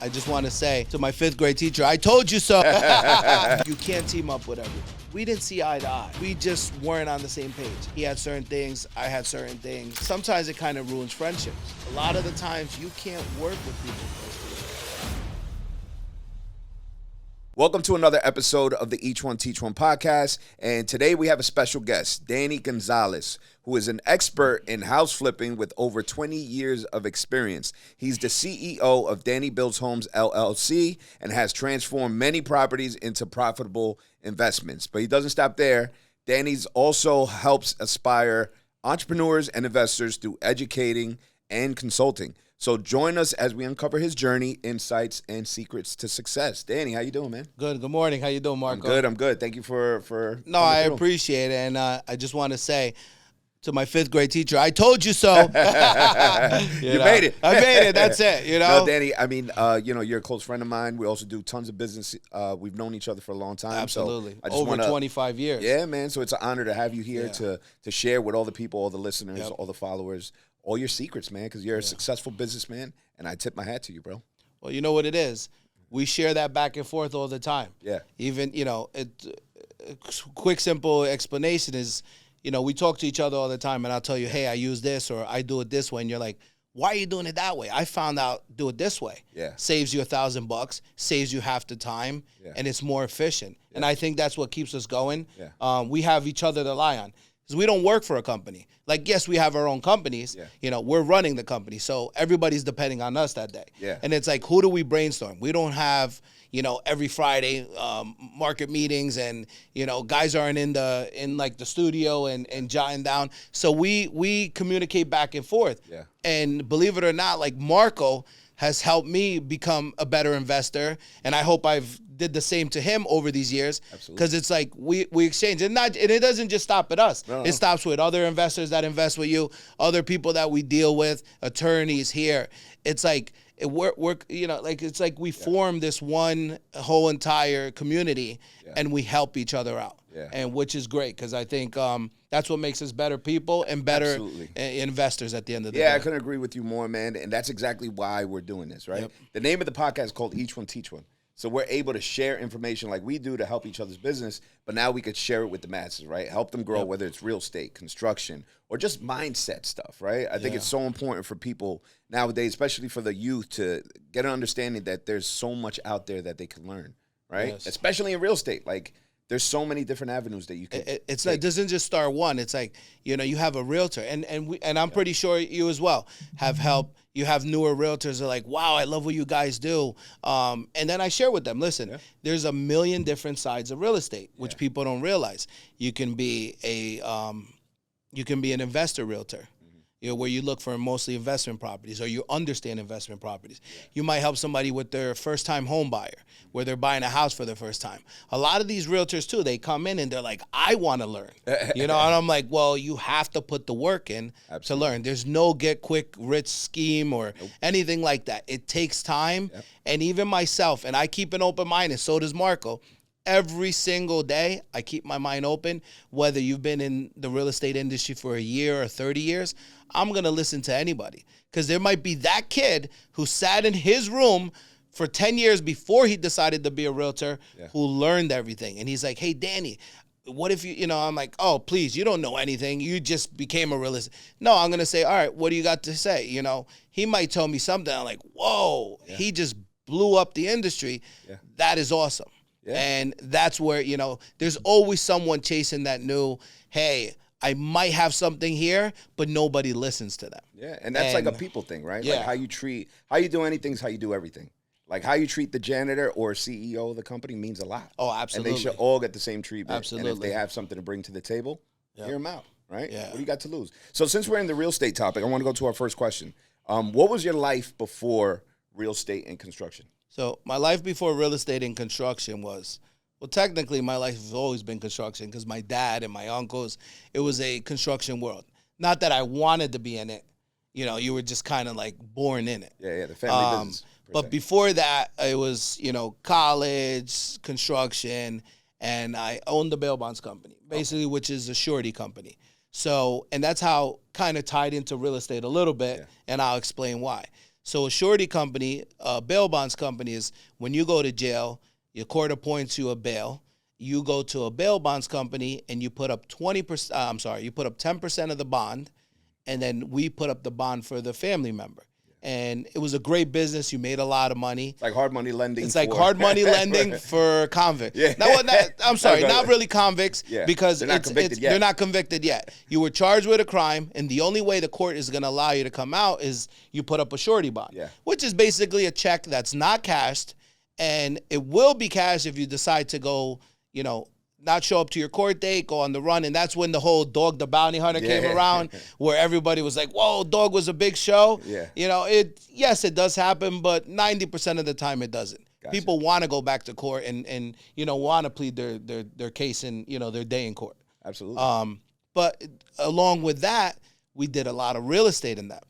I just want to say to my 5th grade teacher, I told you so. You can't team up with everyone. We didn't see eye to eye. We just weren't on the same page. He had certain things, I had certain things. Sometimes it kind of ruins friendships. A lot of the times you can't work with people. Welcome to another episode of the Each One Teach One podcast, and today we have a special guest, Danny Gonzalez, who is an expert in house flipping with over 20 years of experience. He's the CEO of Danny Builds Homes, LLC, and has transformed many properties into profitable investments. But he doesn't stop there. Danny's also helps aspire entrepreneurs and investors through educating and consulting. So join us as we uncover his journey, insights, and secrets to success. Danny, how you doing, man? Good morning. How you doing, Marco? I'm good. Thank you for No, I appreciate it. And I just want to say to my 5th grade teacher, I told you so. You made it. I made it. That's it. You know? No, Danny, I mean, you're a close friend of mine. We also do tons of business. We've known each other for a long time. Absolutely. So I just Over 25 years. Yeah, man. So it's an honor to have you here to share with all the people, all the listeners, all the followers, all your secrets, man, because you're a successful businessman, and I tip my hat to you, bro. Well, you know what it is? We share that back and forth all the time. Yeah. Even, quick, simple explanation is, we talk to each other all the time, and I'll tell you, hey, I use this, or I do it this way, and you're like, why are you doing it that way? I found out do it this way. Yeah. Saves you $1,000, saves you half the time, and it's more efficient. Yeah. And I think that's what keeps us going. Yeah. We have each other to rely on. Because we don't work for a company. Like, yes, we have our own companies. Yeah. We're running the company. So everybody's depending on us that day. Yeah. And it's like, who do we brainstorm? We don't have, every Friday market meetings and, guys aren't in the studio and jotting down. So we communicate back and forth. Yeah. And believe it or not, like Marco has helped me become a better investor. And I hope I've did the same to him over these years. Because it's like we exchange. And it doesn't just stop at us. No. It stops with other investors that invest with you, other people that we deal with, attorneys here. It's like it's like we form this one whole entire community and we help each other out. Yeah. And which is great because I think that's what makes us better people and better investors at the end of the day. Yeah, I couldn't agree with you more, man. And that's exactly why we're doing this, right? Yep. The name of the podcast is called Each One Teach One. So we're able to share information like we do to help each other's business, but now we could share it with the masses, right? Help them grow, whether it's real estate, construction, or just mindset stuff, right? I think it's so important for people nowadays, especially for the youth, to get an understanding that there's so much out there that they can learn, right? Yes. Especially in real estate. Like, there's so many different avenues that you can It's like, it doesn't just start one. It's like, you have a realtor. And I'm pretty sure you as well have helped. You have newer realtors that are like, wow, I love what you guys do. And then I share with them, listen, there's a million different sides of real estate, which people don't realize. You can be an investor realtor. Where you look for mostly investment properties or you understand investment properties. You might help somebody with their first-time home buyer where they're buying a house for the first time. A lot of these realtors, too, they come in and they're like, I want to learn. And I'm like, well, you have to put the work in to learn. There's no get-quick-rich scheme or anything like that. It takes time. And even myself, and I keep an open mind, and so does Marco, every single day, I keep my mind open. Whether you've been in the real estate industry for a year or 30 years, I'm going to listen to anybody. Because there might be that kid who sat in his room for 10 years before he decided to be a realtor who learned everything. And he's like, hey, Danny, what if I'm like, oh, please, you don't know anything. You just became a realist. No, I'm going to say, all right, what do you got to say? He might tell me something. I'm like, whoa, he just blew up the industry. Yeah. That is awesome. Yeah. And that's where, there's always someone chasing that new, hey, I might have something here, but nobody listens to them. Yeah, and that's like a people thing, right? Yeah. Like how you do anything is how you do everything. Like how you treat the janitor or CEO of the company means a lot. Oh, absolutely. And they should all get the same treatment. Absolutely. And if they have something to bring to the table, hear them out, right? Yeah. What do you got to lose? So since we're in the real estate topic, I want to go to our first question. What was your life before real estate and construction? So my life before real estate and construction was, well, technically my life has always been construction because my dad and my uncles, it was a construction world. Not that I wanted to be in it. You were just kind of like born in it. Yeah, the family business. But before that, it was, college, construction, and I owned the bail bonds company, basically, which is a surety company. So, and that's how kind of tied into real estate a little bit, and I'll explain why. So a surety company, a bail bonds company is when you go to jail, your court appoints you a bail. You go to a bail bonds company and you put up 20%. You put up 10% of the bond, and then we put up the bond for the family member. And it was a great business. You made a lot of money. It's like hard money lending. It's like hard money lending for convicts. Yeah. I'm sorry, not really convicts, because they're not convicted yet. They're not convicted yet. You were charged with a crime, and the only way the court is going to allow you to come out is you put up a surety bond, which is basically a check that's not cashed, and it will be cashed if you decide to go, not show up to your court date, go on the run. And that's when the whole Dog the Bounty Hunter came around, where everybody was like, whoa, Dog was a big show. Yeah. Yes, it does happen, but 90% of the time it doesn't. Gotcha. People want to go back to court and want to plead their case in, their day in court. Absolutely. But along with that, we did a lot of real estate in that.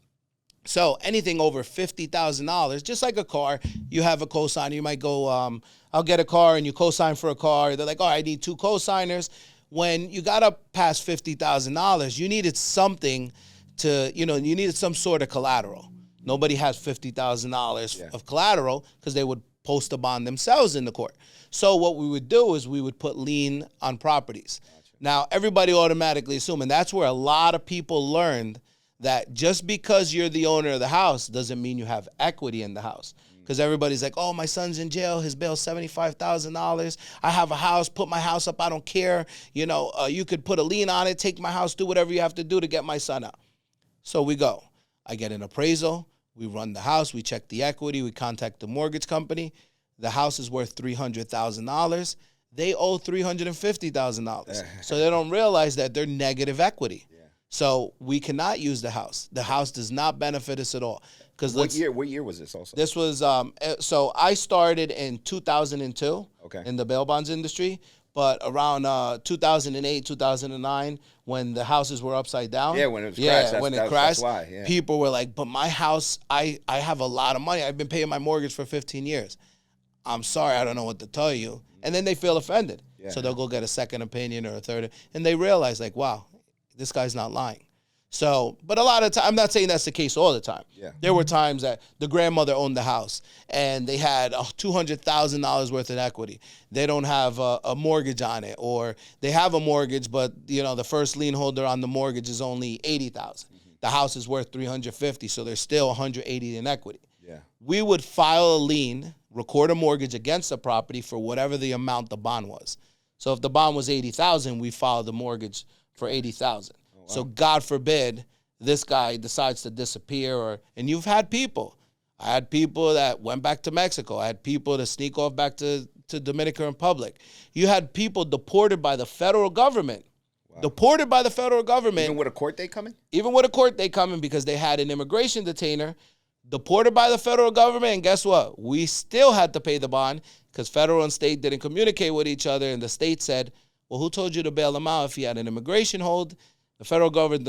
So anything over $50,000, just like a car, you have a cosigner. You might go, I'll get a car, and you cosign for a car. They're like, oh, I need 2 cosigners. When you got up past $50,000, you needed something to, you needed some sort of collateral. Nobody has $50,000 of collateral because they would post a bond themselves in the court. So what we would do is we would put lien on properties. Gotcha. Now, everybody automatically assume, and that's where a lot of people learned that just because you're the owner of the house doesn't mean you have equity in the house. Because everybody's like, oh, my son's in jail. His bail's $75,000. I have a house. Put my house up. I don't care. You could put a lien on it, take my house, do whatever you have to do to get my son out. So we go. I get an appraisal. We run the house. We check the equity. We contact the mortgage company. The house is worth $300,000. They owe $350,000. So they don't realize that they're negative equity. So we cannot use the house. The house does not benefit us at all. What year was this also? This was, so I started in 2002 in the bail bonds industry, but around 2008, 2009, when the houses were upside down. Yeah, when it crashed. When it crashed, that's why, people were like, but my house, I have a lot of money. I've been paying my mortgage for 15 years. I'm sorry, I don't know what to tell you. And then they feel offended. Yeah. So they'll go get a second opinion or a third, and they realize like, wow, this guy's not lying. So, but a lot of time, I'm not saying that's the case all the time. Yeah. There were times that the grandmother owned the house and they had $200,000 worth of equity. They don't have a mortgage on it, or they have a mortgage, but the first lien holder on the mortgage is only $80,000. Mm-hmm. The house is worth $350,000, so there's still $180,000 in equity. Yeah. We would file a lien, record a mortgage against the property for whatever the amount the bond was. So if the bond was $80,000, we filed the mortgage for $80,000. Oh, wow. So God forbid this guy decides to disappear, and you've had people. I had people that went back to Mexico. I had people that sneak off back to Dominican Republic. You had people deported by the federal government. Wow. Deported by the federal government. Even with a court date coming? Even with a court date coming, because they had an immigration detainer. Deported by the federal government, and guess what? We still had to pay the bond because federal and state didn't communicate with each other, and the state said, well, who told you to bail him out if he had an immigration hold? The federal government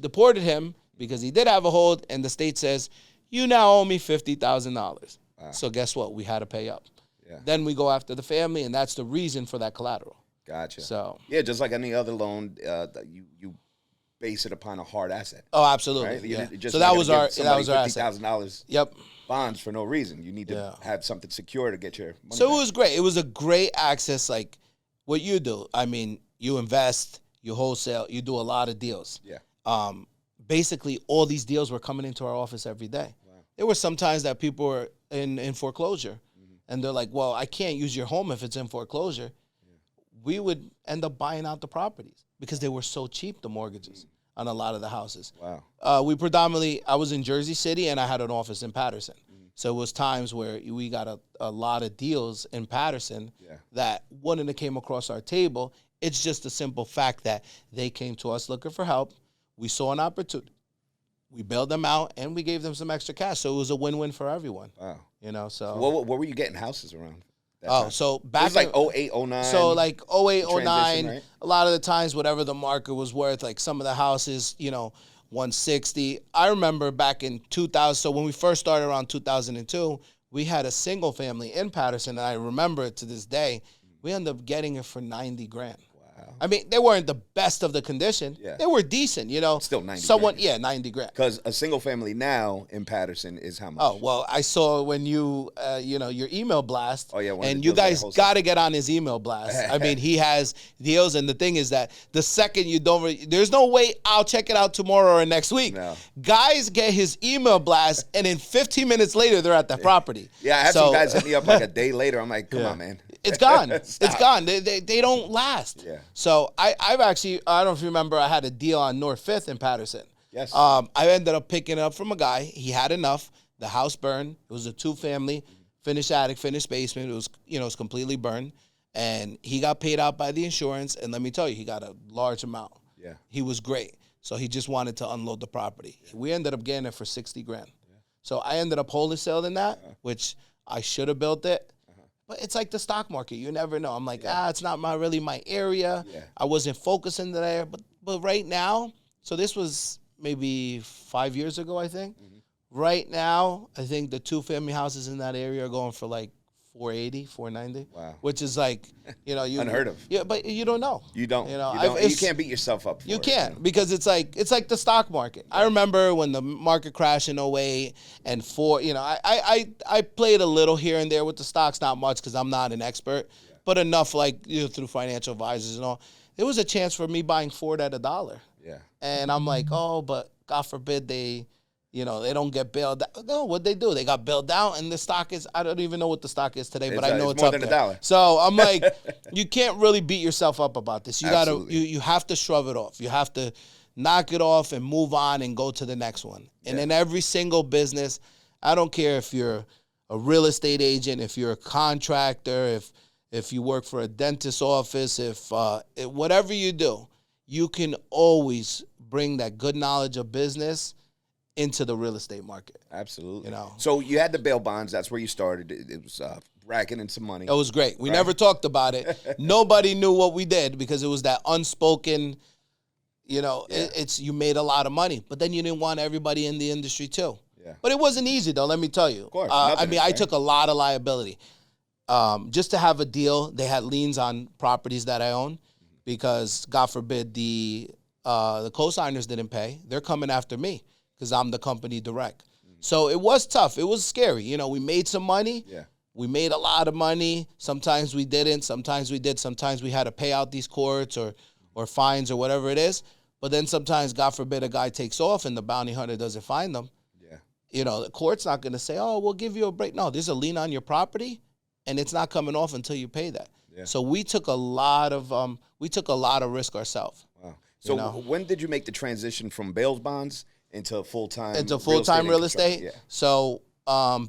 deported him because he did have a hold, and the state says, you now owe me $50,000. Wow. So guess what? We had to pay up. Yeah. Then we go after the family, and that's the reason for that collateral. Gotcha. So yeah, just like any other loan, you base it upon a hard asset. Oh, absolutely. Right? Yeah. So that was our asset. $50,000. Yep. Bonds for no reason. You need to have something secure to get your money So back. It was great. It was a great access, like what you do. I mean, you invest, you wholesale, you do a lot of deals. Yeah. Basically, all these deals were coming into our office every day. Wow. There were some times that people were in foreclosure, and they're like, well, I can't use your home if it's in foreclosure. Yeah. We would end up buying out the properties because they were so cheap, the mortgages on a lot of the houses. Wow. I was in Jersey City, and I had an office in Patterson. So it was times where we got a lot of deals in Patterson that wouldn't have came across our table. It's just a simple fact that they came to us looking for help. We saw an opportunity. We bailed them out, and we gave them some extra cash. So it was a win-win for everyone. Wow. So what were you getting houses around? So back it was like 08, 09. So like 08, 09, right? A lot of the times, whatever the market was worth, like some of the houses, 160. I remember back in 2000, so when we first started around 2002, we had a single family in Patterson, and I remember it to this day. We ended up getting it for $90,000. I mean, they weren't the best of the condition. Yeah. They were decent, you know. Still 90 Someone, grand. yeah, 90 grand. Because a single family now in Patterson is how much? Oh, well, I saw when you, your email blast. Oh, yeah, one of and the you deals that I guys hosted. got to get on his email blast. I mean, he has deals, and the thing is that the second you don't, there's no way I'll check it out tomorrow or next week. No. Guys get his email blast, and in 15 minutes later, they're at the property. Yeah, I had some guys hit me up like a day later. I'm like, come on, man. It's gone. It's Stop. gone. They don't last. Yeah. So I've actually, I don't know if you remember, I had a deal on North 5th in Patterson. Yes. I ended up picking it up from a guy. He had enough. The house burned. It was a 2-family, finished attic, finished basement. It was, it was completely burned. And he got paid out by the insurance. And let me tell you, he got a large amount. Yeah. He was great. So he just wanted to unload the property. Yeah. We ended up getting it for 60 grand. Yeah. So I ended up wholesaling that, which I should have built it. But it's like the stock market. You never know. I'm like, it's not really my area. Yeah. I wasn't focusing there. But right now, so this was maybe 5 years ago, I think. Mm-hmm. Right now, I think the 2-family houses in that area are going for like 480, 490. Wow. Which is like, you unheard of. Yeah, but you don't know. You don't. You you can't beat yourself up for it. You can't, because it's like the stock market. I remember when the market crashed in 08 and 4, I played a little here and there with the stocks, not much because I'm not an expert, but enough like through financial advisors and all. There was a chance for me buying Ford at $1. Yeah. And I'm like, oh, but God forbid they don't get bailed out. No, what'd they do? They got bailed out, and the stock is, I don't even know what the stock is today, but I know it's more up than there. $1. So I'm like, you can't really beat yourself up about this. You have to shrug it off. You have to knock it off and move on and go to the next one. And in every single business, I don't care if you're a real estate agent, if you're a contractor, if you work for a dentist's office, if whatever you do, you can always bring that good knowledge of business into the real estate market. Absolutely. So you had the bail bonds. That's where you started. It was racking in some money. It was great. We never talked about it. Nobody knew what we did because it was that unspoken, it's you made a lot of money. But then you didn't want everybody in the industry too. Yeah. But it wasn't easy though, let me tell you. Of course. I took a lot of liability. Just to have a deal, they had liens on properties that I own because, God forbid, the co-signers didn't pay. They're coming after me because I'm the company direct. So it was tough. It was scary. We made some money. Yeah. We made a lot of money. Sometimes we didn't. Sometimes we did. Sometimes we had to pay out these courts or fines or whatever it is. But then sometimes, God forbid, a guy takes off and the bounty hunter doesn't find them. Yeah. The court's not going to say, oh, we'll give you a break. No, there's a lien on your property, and it's not coming off until you pay that. Yeah. So we took a lot of risk ourselves. Wow. So when did you make the transition from bail bonds into full-time real estate? Yeah. So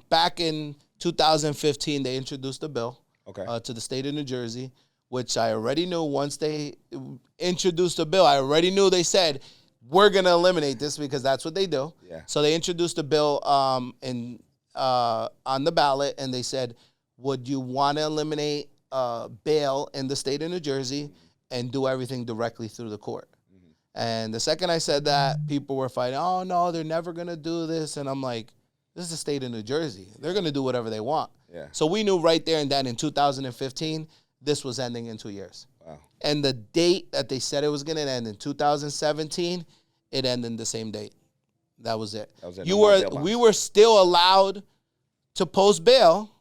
back in 2015, they introduced a bill to the state of New Jersey, which I already knew once they introduced a bill. I already knew they said, we're going to eliminate this because that's what they do. Yeah. So they introduced a bill on the ballot, and they said, would you want to eliminate bail in the state of New Jersey and do everything directly through the court? And the second I said that, people were fighting, oh, no, they're never going to do this. And I'm like, this is the state of New Jersey. They're going to do whatever they want. Yeah. So we knew right there and then in 2015, this was ending in 2 years. Wow. And the date that they said it was going to end in 2017, it ended the same date. That was it. We were still allowed to post bail,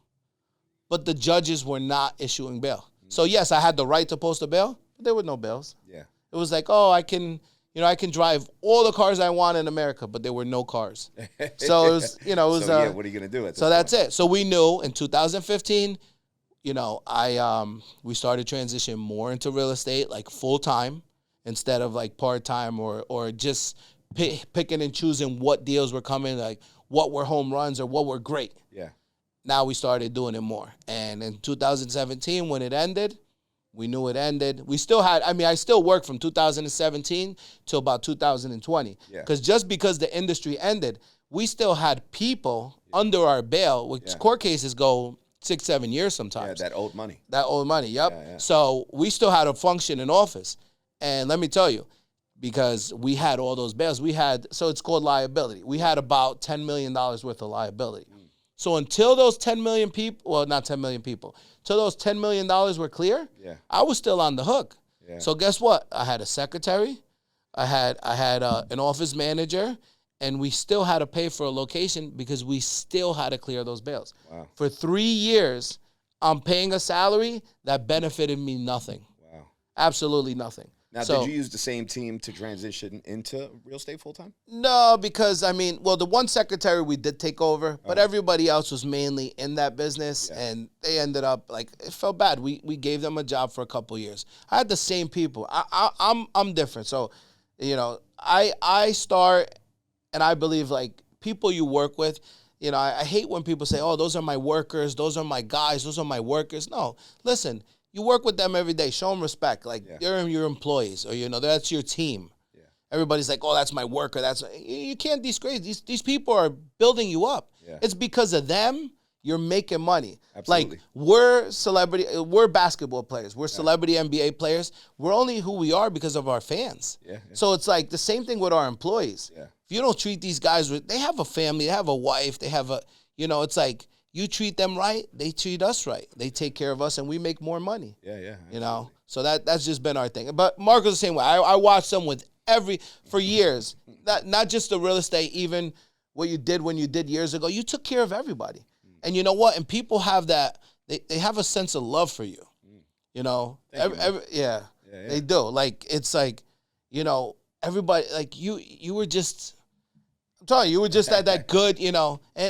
but the judges were not issuing bail. So, yes, I had the right to post a bail, but there were no bails. Yeah. It was like, oh, I can drive all the cars I want in America, but there were no cars. So it was, what are you going to do? So that's it. So we knew in 2015, we started transitioning more into real estate, like full time instead of like part time or just picking and choosing what deals were coming, like what were home runs or what were great. Yeah. Now we started doing it more. And in 2017, when it ended, we knew it ended. We still had, I still worked from 2017 till about 2020. Because just because the industry ended, we still had people under our bail, which court cases go 6-7 years sometimes. Yeah, that old money. Yep. Yeah. So we still had a function in office. And let me tell you, because we had all those bails, so it's called liability. We had about $10 million worth of liability. So until those 10 million people, well, not 10 million people, till those $10 million were clear, I was still on the hook. So guess what? I had a secretary, I had an office manager, and we still had to pay for a location because we still had to clear those bails. Wow. For 3 years, I'm paying a salary that benefited me nothing. Wow. Absolutely nothing. Now, So, did you use the same team to transition into real estate full time? No, because the one secretary we did take over, but everybody else was mainly in that business, and they ended up it felt bad. We gave them a job for a couple years. I had the same people. I'm different, so I start, and I believe people you work with. I hate when people say, "Oh, those are my workers, those are my guys, those are my workers." No, listen. You work with them every day. Show them respect. They're your employees, or that's your team. Yeah. Everybody's like, "Oh, that's my worker." You can't disgrace these people are building you up. Yeah. It's because of them you're making money. Absolutely. We're basketball players. We're celebrity NBA players. We're only who we are because of our fans. Yeah. So it's the same thing with our employees. Yeah. If you don't treat these guys they have a family, they have a wife, they have it's you treat them right, they treat us right. They take care of us, and we make more money. Yeah, yeah. So that's just been our thing. But Marco's the same way. I watched them for years. Not just the real estate, even what you did when you did years ago. You took care of everybody. And you know what? And people have that. They have a sense of love for you. They do. Everybody you were just. I'm telling you, you were just that good, and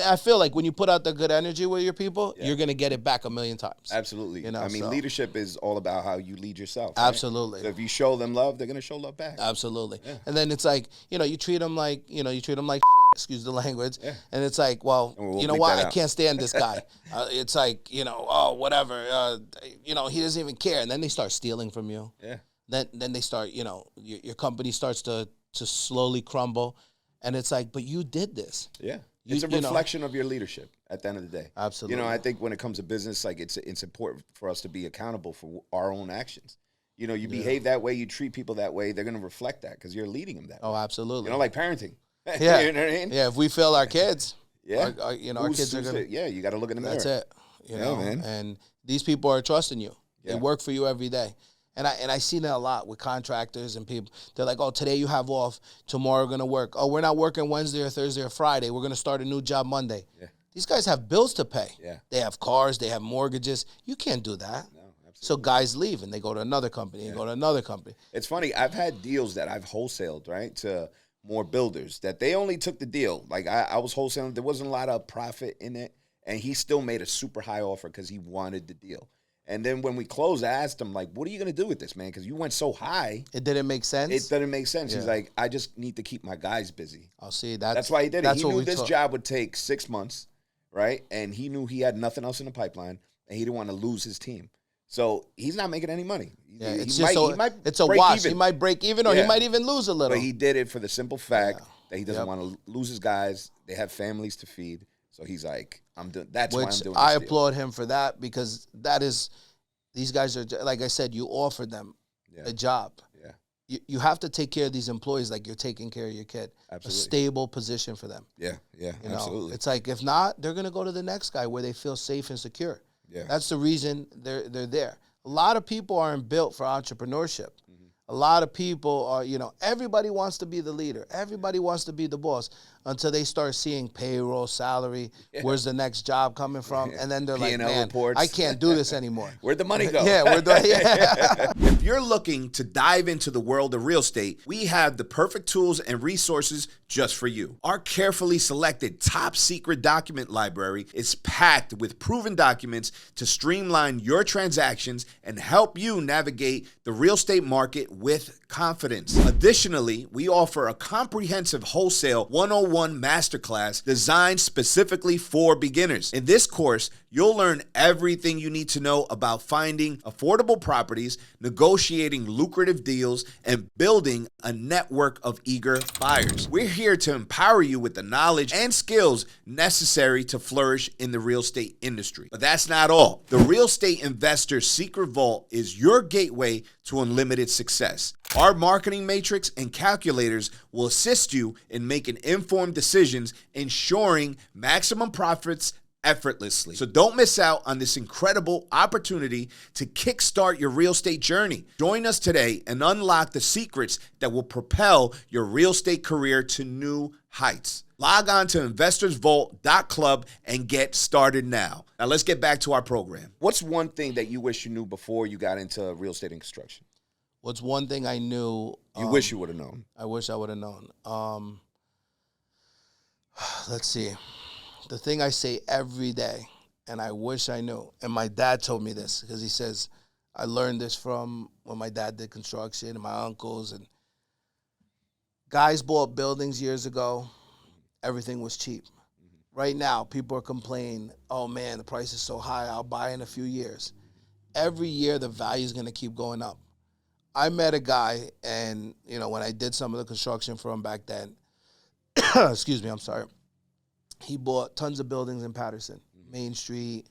I feel like when you put out the good energy with your people, you're going to get it back a million times. Absolutely. Leadership is all about how you lead yourself. Right? Absolutely. So if you show them love, they're going to show love back. Absolutely. Yeah. And then it's you treat them like shit, excuse the language. Yeah. And it's we'll you know what? I can't stand this guy. It's whatever. He doesn't even care. And then they start stealing from you. Yeah. Then they start, your company starts to slowly crumble. And it's but you did this. Yeah. It's a reflection of your leadership at the end of the day. Absolutely. I think when it comes to business, it's important for us to be accountable for our own actions. You behave that way, you treat people that way, they're going to reflect that because you're leading them that way. Oh, absolutely. Like parenting. Yeah. You know what I mean? Yeah, if we fail our kids, our kids are going to. Yeah, you got to look in the mirror. That's it. Man. And these people are trusting you. They work for you every day. And I see that a lot with contractors and people. They're like, "Oh, today you have off. Tomorrow we're going to work. Oh, we're not working Wednesday or Thursday or Friday. We're going to start a new job Monday." Yeah. These guys have bills to pay. Yeah. They have cars. They have mortgages. You can't do that. No, absolutely. So guys leave and they go to another company and go to another company. It's funny. I've had deals that I've wholesaled, right, to more builders that they only took the deal. I was wholesaling. There wasn't a lot of profit in it. And he still made a super high offer because he wanted the deal. And then when we closed, I asked him, what are you going to do with this, man? Because you went so high. It didn't make sense? It didn't make sense. Yeah. He's like, I just need to keep my guys busy. I'll see. That's why he did it. He knew this job would take 6 months, right? And he knew he had nothing else in the pipeline, and he didn't want to lose his team. So he's not making any money. Yeah, it's a wash. He might break even, or he might even lose a little. But he did it for the simple fact that he doesn't want to lose his guys. They have families to feed. So he's like, that's why I'm doing this I applaud him for that, because that is... These guys are, like I said, you offered them a job. Yeah. You have to take care of these employees like you're taking care of your kid. Absolutely. A stable position for them. Yeah, absolutely. It's if not, they're going to go to the next guy where they feel safe and secure. Yeah. That's the reason they're there. A lot of people aren't built for entrepreneurship. Mm-hmm. A lot of people are, everybody wants to be the leader. Everybody wants to be the boss until they start seeing payroll, salary, where's the next job coming from, and then they're like, man, reports. I can't do this anymore. Where'd the money go? Yeah. If you're looking to dive into the world of real estate, we have the perfect tools and resources just for you. Our carefully selected top secret document library is packed with proven documents to streamline your transactions and help you navigate the real estate market with confidence. Additionally, we offer a comprehensive wholesale 101 masterclass designed specifically for beginners. In this course, you'll learn everything you need to know about finding affordable properties, negotiating lucrative deals, and building a network of eager buyers. We're here to empower you with the knowledge and skills necessary to flourish in the real estate industry. But that's not all. The Real Estate Investor Secret Vault is your gateway to unlimited success. Our marketing matrix and calculators will assist you in making informed decisions, ensuring maximum profits effortlessly. So don't miss out on this incredible opportunity to kickstart your real estate journey. Join us today and unlock the secrets that will propel your real estate career to new heights. Log on to investorsvault.club and get started now. Now let's get back to our program. What's one thing that you wish you knew before you got into real estate and construction? What's one thing I knew? You wish you would have known. I wish I would have known. Let's see. The thing I say every day, and I wish I knew, and my dad told me this, because he says, I learned this from when my dad did construction and my uncles, and guys bought buildings years ago, everything was cheap. Right now, people are complaining, oh man, the price is so high, I'll buy in a few years. Every year, the value is going to keep going up. I met a guy, and when I did some of the construction for him back then, excuse me, I'm sorry, he bought tons of buildings in Patterson, Main Street,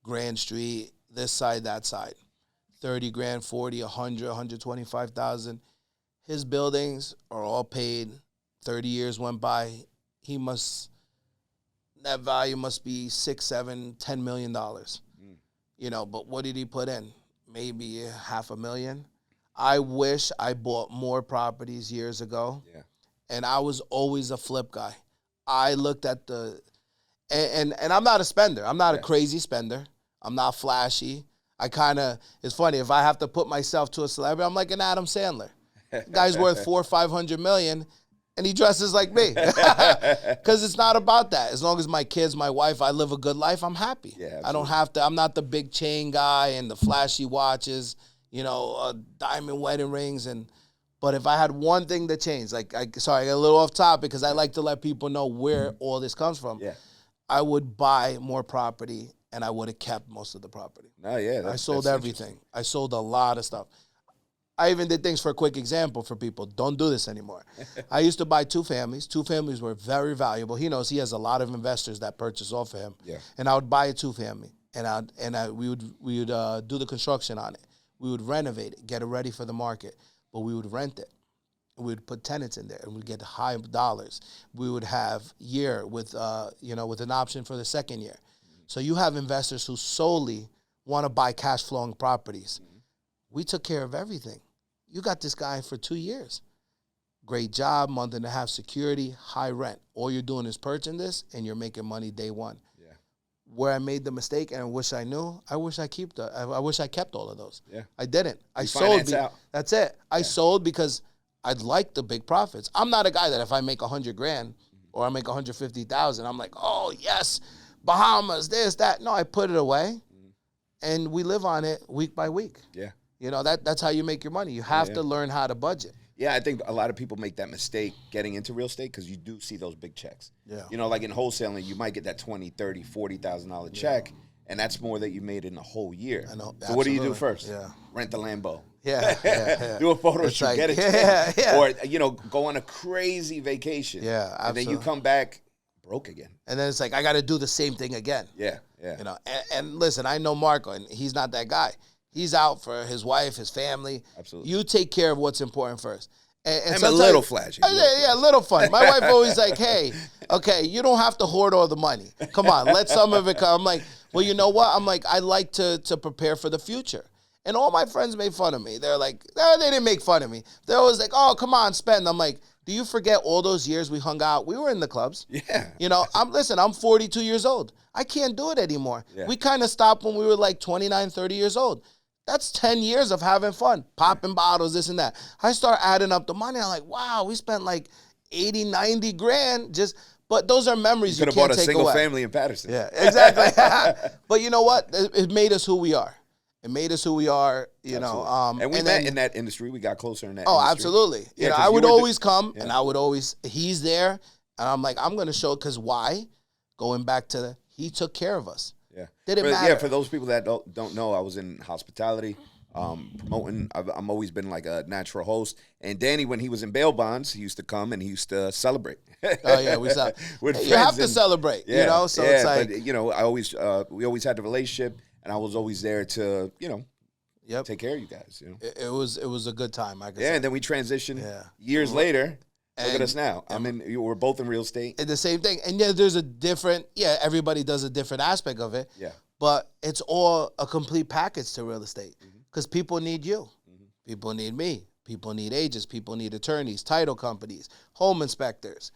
Grand Street, this side, that side, 30 grand, 40, 100, 125,000. His buildings are all paid. 30 years went by. That value must be $6, $7, $10 million. But what did he put in? Maybe $500,000. I wish I bought more properties years ago. Yeah. And I was always a flip guy. I looked at and I'm not a spender. I'm not a crazy spender. I'm not flashy. It's funny, if I have to put myself to a celebrity, I'm like an Adam Sandler. Guy's worth $400 or $500 million, and he dresses like me. Because it's not about that. As long as my kids, my wife, I live a good life, I'm happy. Yeah, I don't have to, I'm not the big chain guy and the flashy watches, diamond wedding rings. But if I had one thing to change, I got a little off topic because I like to let people know where all this comes from. Yeah. I would buy more property, and I would have kept most of the property. Oh, yeah. I sold everything. I sold a lot of stuff. I even did things, for a quick example for people. Don't do this anymore. I used to buy two families. Two families were very valuable. He knows he has a lot of investors that purchase off of him. Yeah. And I would buy a two-family, and we would do the construction on it. We would renovate it, get it ready for the market. But we would rent it. We would put tenants in there, and we'd get high dollars. We would have year with an option for the second year. So you have investors who solely want to buy cash flowing properties. We took care of everything. You got this guy for 2 years. Great job, month and a half security, high rent. All you're doing is purchasing this, and you're making money day one. Yeah. Where I made the mistake, and I wish I knew, I wish I kept all of those. Yeah. I didn't. I sold. That's it. I sold because I'd like the big profits. I'm not a guy that if I make $100,000 or I make 150,000, I'm like, oh yes, Bahamas, this, that. No, I put it away, and we live on it week by week. Yeah. That's how you make your money. You have to learn how to budget. Yeah, I think a lot of people make that mistake getting into real estate because you do see those big checks. Yeah. Like in wholesaling, you might get that $20,000, $30,000, $40,000 check, and that's more that you made in a whole year. I know. So what do you do first? Yeah. Rent the Lambo. Yeah. Do a photo shoot, get a check. Or, go on a crazy vacation. Yeah, absolutely. And then you come back broke again. And then it's like, I got to do the same thing again. Yeah, yeah. And listen, I know Marco, and he's not that guy. He's out for his wife, his family. Absolutely. You take care of what's important first. And I'm a little flashy. Yeah, a little fun. My wife always like, hey, okay, you don't have to hoard all the money. Come on, let some of it come. I'm like, well, you know what? I'm like, I like to prepare for the future. And all my friends made fun of me. They're like, no, they didn't make fun of me. They're always like, oh, come on, spend. I'm like, do you forget all those years we hung out? We were in the clubs. Yeah. I'm 42 years old. I can't do it anymore. Yeah. We kind of stopped when we were like 29, 30 years old. That's 10 years of having fun, popping bottles, this and that. I start adding up the money. I'm like, wow, we spent like 80, 90 grand but those are memories you can't take away. You could have bought a single family in Patterson. Yeah, exactly. But you know what? It made us who we are. It made us who we are, you know. And we met in that industry. We got closer in that industry. Oh, absolutely. Yeah, I would always come, and I would always, he's there, and I'm like, I'm going to show, because why? Going back to, he took care of us. Yeah. Did it matter? Yeah, for those people that don't know, I was in hospitality, promoting. I've always been like a natural host. And Danny, when he was in bail bonds, he used to come and he used to celebrate. Oh yeah, you have to celebrate, yeah, you know. So it's like, but, we always had the relationship, and I was always there to take care of you guys. It was a good time. And then we transitioned years later. Look at us now. We're both in real estate. And the same thing. And yeah, there's a different, everybody does a different aspect of it. Yeah. But it's all a complete package to real estate because people need you. People need me. People need agents. People need attorneys, title companies, home inspectors,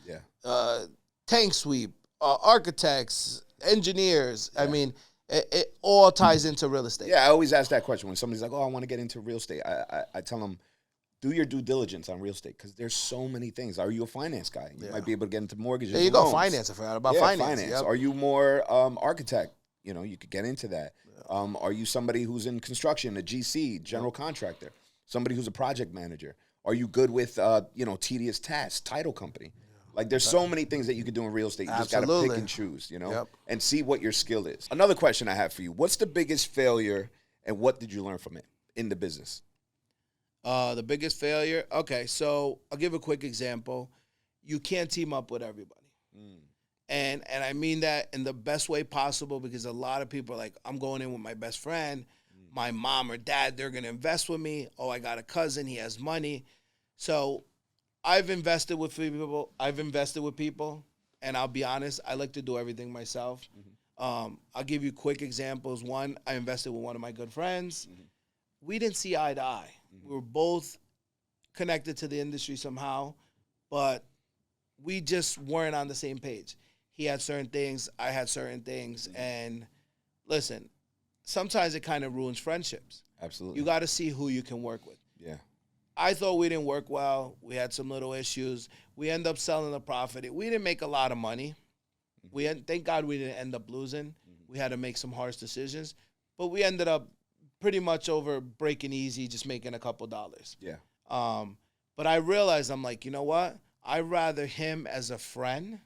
tank sweep, architects, engineers. Yeah. I mean, it all ties into real estate. Yeah, I always ask that question when somebody's like, "Oh, I want to get into real estate." I tell them, do your due diligence on real estate because there's so many things. Are you a finance guy? You might be able to get into mortgages. There you go, finance. I forgot about finance. Yep. Are you more architect? You could get into that. Are you somebody who's in construction, a GC, general contractor, somebody who's a project manager? Are you good with, tedious tasks, title company? Like there's so many things that you could do in real estate. You just got to pick and choose, and see what your skill is. Another question I have for you. What's the biggest failure and what did you learn from it in the business? The biggest failure? Okay, so I'll give a quick example. You can't team up with everybody. And I mean that in the best way possible because a lot of people are like, I'm going in with my best friend, my mom or dad, they're going to invest with me. Oh, I got a cousin, he has money. So I've invested with people, and I'll be honest, I like to do everything myself. I'll give you quick examples. One, I invested with one of my good friends. We didn't see eye to eye. We were both connected to the industry somehow, but we just weren't on the same page. He had certain things, I had certain things, and listen, sometimes it kind of ruins friendships. Absolutely. You got to see who you can work with. Yeah. I thought we didn't work well. We had some little issues. We ended up selling the profit. We didn't make a lot of money. Thank God we didn't end up losing. We had to make some harsh decisions, but we ended up pretty much over breaking easy, just making a couple dollars. Yeah. But I realized, I'm like, you know what? I'd rather him as a friend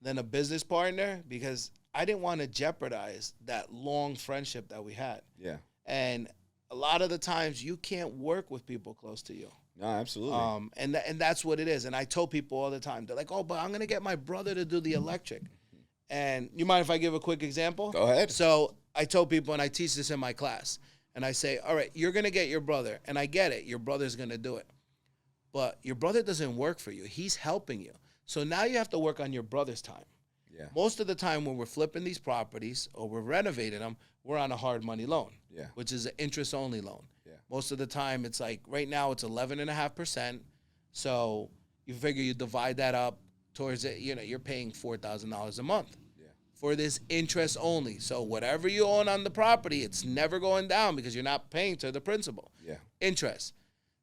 than a business partner because I didn't want to jeopardize that long friendship that we had. Yeah. And a lot of the times you can't work with people close to you. No, absolutely. And that's what it is. And I tell people all the time, they're like, oh, but I'm going to get my brother to do the electric. And you mind if I give a quick example? Go ahead. So I tell people, and I teach this in my class, and I say, all right, you're going to get your brother. And I get it. Your brother's going to do it. But your brother doesn't work for you. He's helping you. So now you have to work on your brother's time. Yeah. Most of the time when we're flipping these properties or we're renovating them, we're on a hard money loan, which is an interest-only loan. Yeah. Most of the time it's like, right now it's 11.5%. So you figure you divide that up towards it, you're paying $4,000 a month for this interest only. So whatever you own on the property, it's never going down because you're not paying to the principal. Yeah. Interest.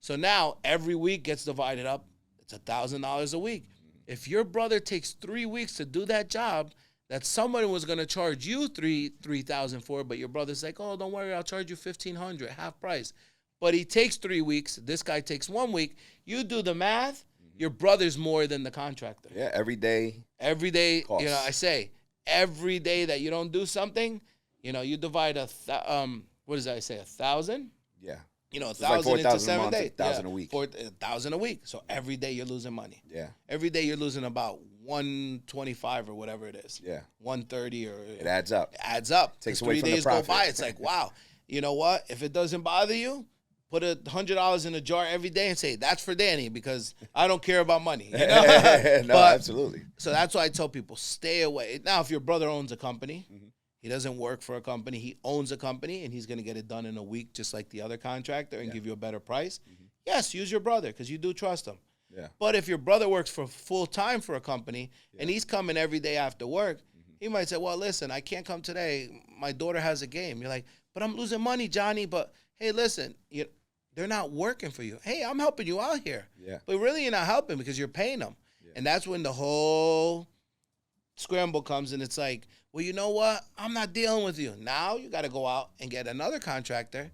So now every week gets divided up. It's $1,000 a week. If your brother takes 3 weeks to do that job, that someone was going to charge you $3,000 for, but your brother's like, oh, don't worry, I'll charge you $1,500, half price. But he takes 3 weeks. This guy takes 1 week. You do the math. Your brother's more than the contractor. Yeah, every day. Every day, costs. I say, every day that you don't do something, you divide what does I say, 1,000? Yeah. 1,000 into 7 days. 1,000 a week. 1,000 a week. So every day you're losing money. Yeah. Every day you're losing about 125 or whatever it is. Yeah. 130 or it adds up. Adds up. Takes away 3 from days the profit. go by. It's like, wow. You know what? If it doesn't bother you, put $100 in a jar every day and say, that's for Danny because I don't care about money. No, But, absolutely. So that's why I tell people, stay away. Now, if your brother owns a company, he doesn't work for a company. He owns a company, and he's going to get it done in a week just like the other contractor and give you a better price. Yes, use your brother because you do trust him. Yeah. But if your brother works for full-time for a company and he's coming every day after work, he might say, well, listen, I can't come today. My daughter has a game. You're like, but I'm losing money, Johnny. But, hey, listen, they're not working for you. Hey, I'm helping you out here. Yeah. But really you're not helping because you're paying them. Yeah. And that's when the whole scramble comes, and it's like, well, you know what? I'm not dealing with you. Now you got to go out and get another contractor.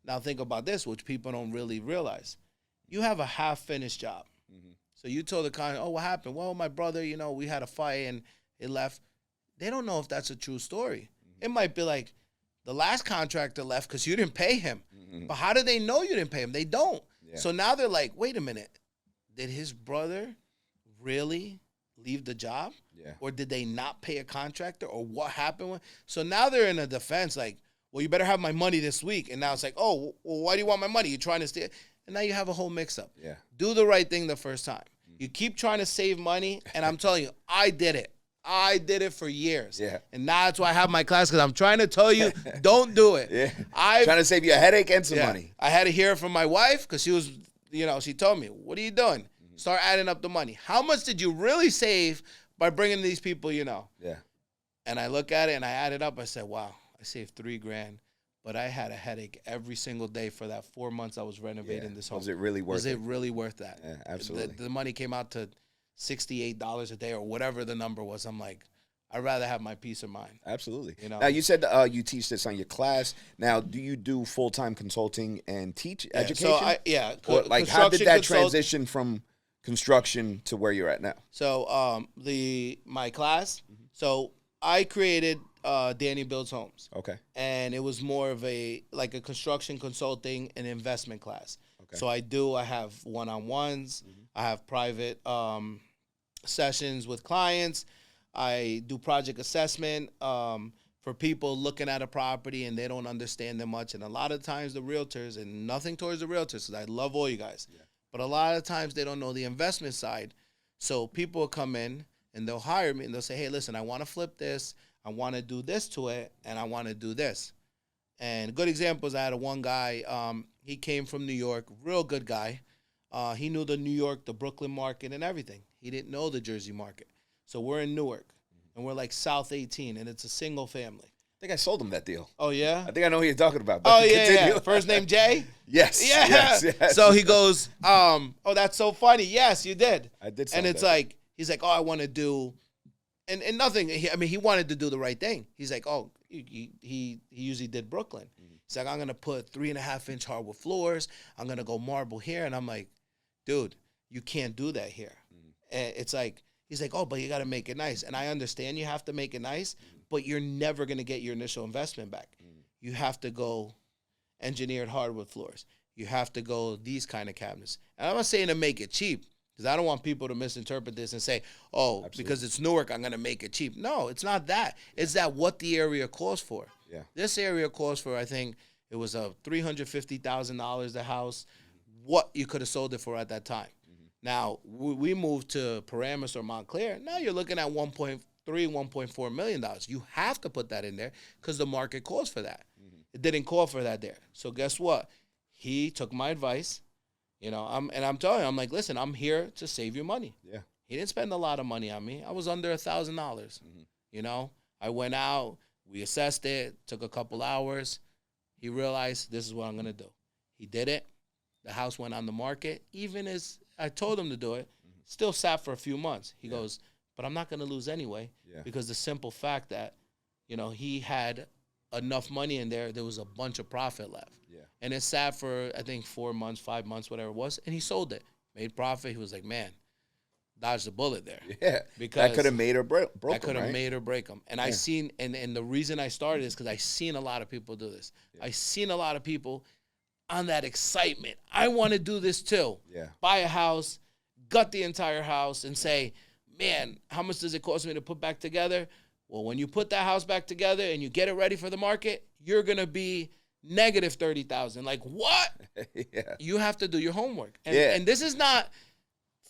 Now think about this, which people don't really realize. You have a half-finished job. So you told the contractor, oh, what happened? Well, my brother, we had a fight and it left. They don't know if that's a true story. It might be like the last contractor left because you didn't pay him. But how do they know you didn't pay him? They don't. Yeah. So now they're like, wait a minute. Did his brother really leave the job? Yeah. Or did they not pay a contractor? Or what happened? So now they're in a defense like, well, you better have my money this week. And now it's like, oh, well, why do you want my money? You're trying to steal. And now you have a whole mix-up. Yeah. Do the right thing the first time. You keep trying to save money, and I'm telling you, I did it. I did it for years. Yeah. And now that's why I have my class, because I'm trying to tell you, don't do it. Yeah. Trying to save you a headache and some money. I had to hear it from my wife, because she was, she told me, what are you doing? Start adding up the money. How much did you really save by bringing these people, Yeah. And I look at it and I add it up. I said, wow, I saved $3,000, but I had a headache every single day for that 4 months I was renovating this home. Was it really worth it? Was it really worth that? Yeah, absolutely. The money came out to $68 a day or whatever the number was. I'm like, I'd rather have my peace of mind. Absolutely. Now, you said you teach this on your class. Now, do you do full-time consulting and teach education? So, how did that transition from construction to where you're at now? So, my class, so I created Danny Builds Homes. Okay. And it was more of a construction consulting and investment class. Okay. So I have one-on-ones. I have private sessions with clients. I do project assessment for people looking at a property and they don't understand them much. And a lot of times the realtors, and nothing towards the realtors, because I love all you guys, but a lot of times they don't know the investment side. So people will come in and they'll hire me and they'll say, hey, listen, I want to flip this. I want to do this to it, and I want to do this. And good examples, I had one guy, he came from New York, real good guy. He knew the New York, the Brooklyn market and everything. He didn't know the Jersey market. So we're in Newark, and we're like South 18, and it's a single family. I think I sold him that deal. Oh, yeah? I think I know who you're talking about. But yeah. First name Jay? Yes. Yeah. Yes. So he goes, oh, that's so funny. Yes, you did. I did. And it's like, he's like, oh, I want to do, and nothing. He wanted to do the right thing. He's like, oh, he usually did Brooklyn. He's like, I'm going to put 3.5-inch hardwood floors. I'm going to go marble here. And I'm like, dude, you can't do that here. And it's like, he's like, oh, but you got to make it nice. And I understand you have to make it nice, but you're never going to get your initial investment back. You have to go engineered hardwood floors. You have to go these kind of cabinets. And I'm not saying to make it cheap, because I don't want people to misinterpret this and say, oh, absolutely, because it's Newark, I'm going to make it cheap. No, it's not that. It's that what the area calls for. Yeah. This area calls for, I think, it was a $350,000 the house, what you could have sold it for at that time. Now, we moved to Paramus or Montclair. Now you're looking at $1.3, $1.4 million. You have to put that in there because the market calls for that. It didn't call for that there. So guess what? He took my advice. I'm telling you, I'm like, listen, I'm here to save you money. Yeah. He didn't spend a lot of money on me. I was under $1,000. I went out, we assessed it, took a couple hours. He realized this is what I'm going to do. He did it. The house went on the market. Even as I told him to do it, still sat for a few months. He goes, but I'm not going to lose anyway because the simple fact that, he had enough money in there, there was a bunch of profit left. Yeah. And it sat for, I think, 4 months, 5 months, whatever it was, and he sold it. Made profit. He was like, man, dodged the bullet there. Yeah. Because that could have made or broke him, that could have made or break him. And I seen, and the reason I started is because I seen a lot of people do this. Yeah. I seen a lot of people on that excitement. I want to do this too. Yeah. Buy a house, gut the entire house, and say, man, how much does it cost me to put back together? Well, when you put that house back together and you get it ready for the market, you're going to be negative 30,000. Like, what? You have to do your homework. And this is not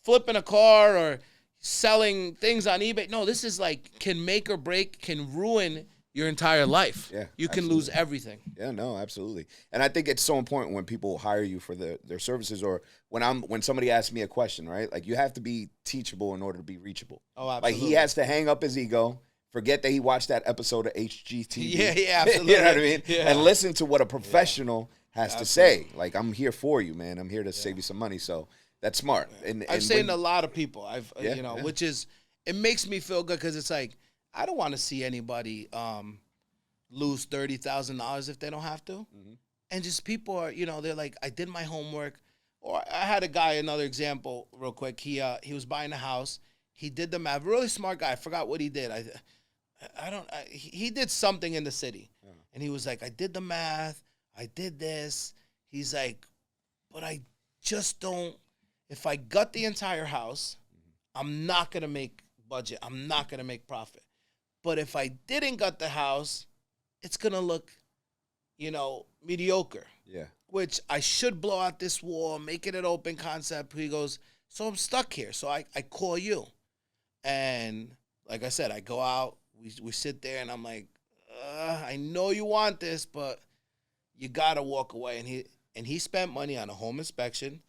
flipping a car or selling things on eBay. No, this is like can make or break, can ruin your entire life. Yeah, you can lose everything. Yeah, no, absolutely. And I think it's so important when people hire you for their services, or when somebody asks me a question, right? Like, you have to be teachable in order to be reachable. Oh, absolutely. Like, he has to hang up his ego, forget that he watched that episode of HGTV. Yeah, absolutely. You know what I mean? Yeah. And listen to what a professional has to say. Like, I'm here for you, man. I'm here to save you some money. So that's smart. And I've seen a lot of people. Which is, it makes me feel good because it's like, I don't want to see anybody lose $30,000 if they don't have to. Mm-hmm. And just people are, they're like, I did my homework. Or I had a guy, another example real quick. He was buying a house. He did the math. Really smart guy. I forgot what he did. He did something in the city. Yeah. And he was like, I did the math. I did this. He's like, but I just don't, if I gut the entire house, I'm not going to make budget. I'm not going to make profit. But if I didn't gut the house, it's going to look, mediocre. Yeah. Which I should blow out this wall, make it an open concept. He goes, So I'm stuck here. So I call you. And like I said, I go out, we sit there, and I'm like, I know you want this, but you got to walk away. And he spent money on a home inspection,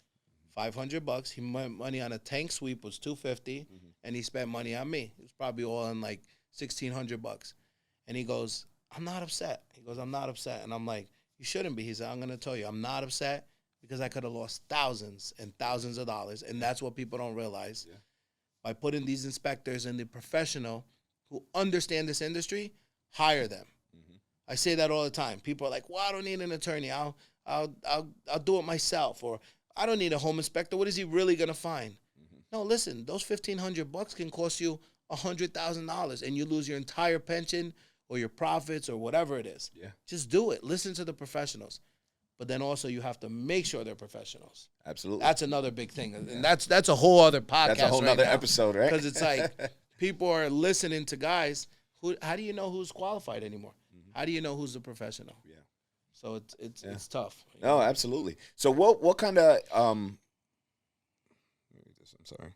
$500. He spent money on a tank sweep, was $250, and he spent money on me. It was probably all in like $1,600. And he goes, I'm not upset. He goes, I'm not upset. And I'm like, you shouldn't be. He said, I'm going to tell you, I'm not upset because I could have lost thousands and thousands of dollars. And that's what people don't realize. Yeah. By putting these inspectors and the professional who understand this industry, hire them. I say that all the time. People are like, well, I don't need an attorney. I'll do it myself. Or I don't need a home inspector. What is he really going to find? No, listen, those $1,500 can cost you $100,000 and you lose your entire pension or your profits or whatever it is. Yeah. Just do it. Listen to the professionals. But then also you have to make sure they're professionals. Absolutely. That's another big thing. And that's a whole other podcast. That's a whole other episode, right? Because it's like people are listening to guys who, how do you know who's qualified anymore? How do you know who's a professional? Yeah. So it's tough. No, absolutely. So what kind of I'm sorry.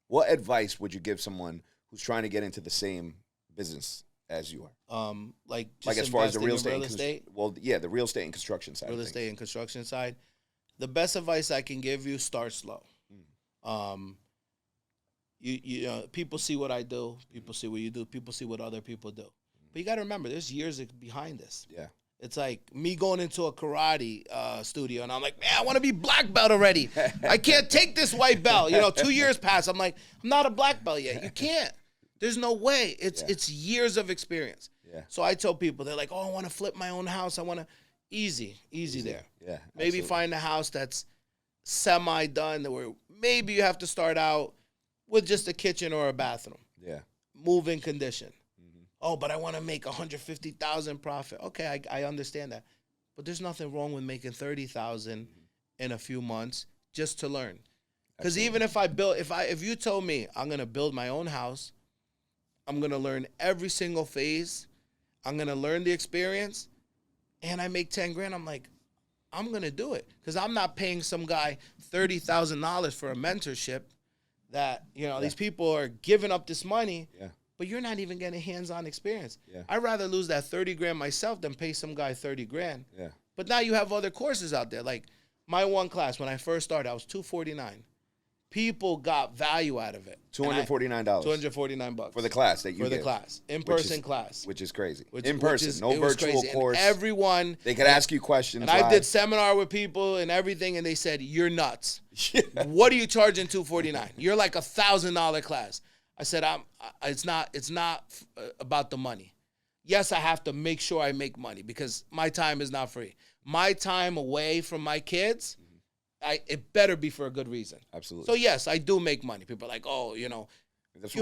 What advice would you give someone who's trying to get into the same business as you are? Like as far as the real estate? Well, yeah, the real estate and construction side. Real estate and construction side. The best advice I can give you: start slow. You know, people see what I do. People see what you do. People see what other people do. But you got to remember, there's years behind this. Yeah. It's like me going into a karate studio, and I'm like, man, I want to be black belt already. I can't take this white belt. 2 years pass. I'm like, I'm not a black belt yet. You can't. There's no way. It's years of experience. Yeah. So I tell people, they're like, oh, I want to flip my own house. I want to, easy there. Yeah. Maybe absolutely. Find a house that's semi-done, where maybe you have to start out with just a kitchen or a bathroom. Yeah. Move-in condition. Oh, but I want to make $150,000 profit. Okay, I understand that, but there's nothing wrong with making $30,000 in a few months just to learn. Because even if you told me I'm gonna build my own house, I'm gonna learn every single phase, I'm gonna learn the experience, and I make $10,000, I'm like, I'm gonna do it because I'm not paying some guy $30,000 for a mentorship. That these people are giving up this money. Yeah. But you're not even getting hands-on experience. Yeah. I'd rather lose that $30,000 myself than pay some guy $30,000. Yeah. But now you have other courses out there. Like my one class, when I first started, I was $249. People got value out of it. $249. $249 for the class that you for the class, in-person class, which is crazy. In person, no virtual course. And everyone, they could ask you questions. And I did seminar with people and everything, and they said, "You're nuts. What are you charging $249? You're like $1,000 class." I said, It's not about the money. Yes, I have to make sure I make money because my time is not free. My time away from my kids, it better be for a good reason. Absolutely. So yes, I do make money. People are like, oh, you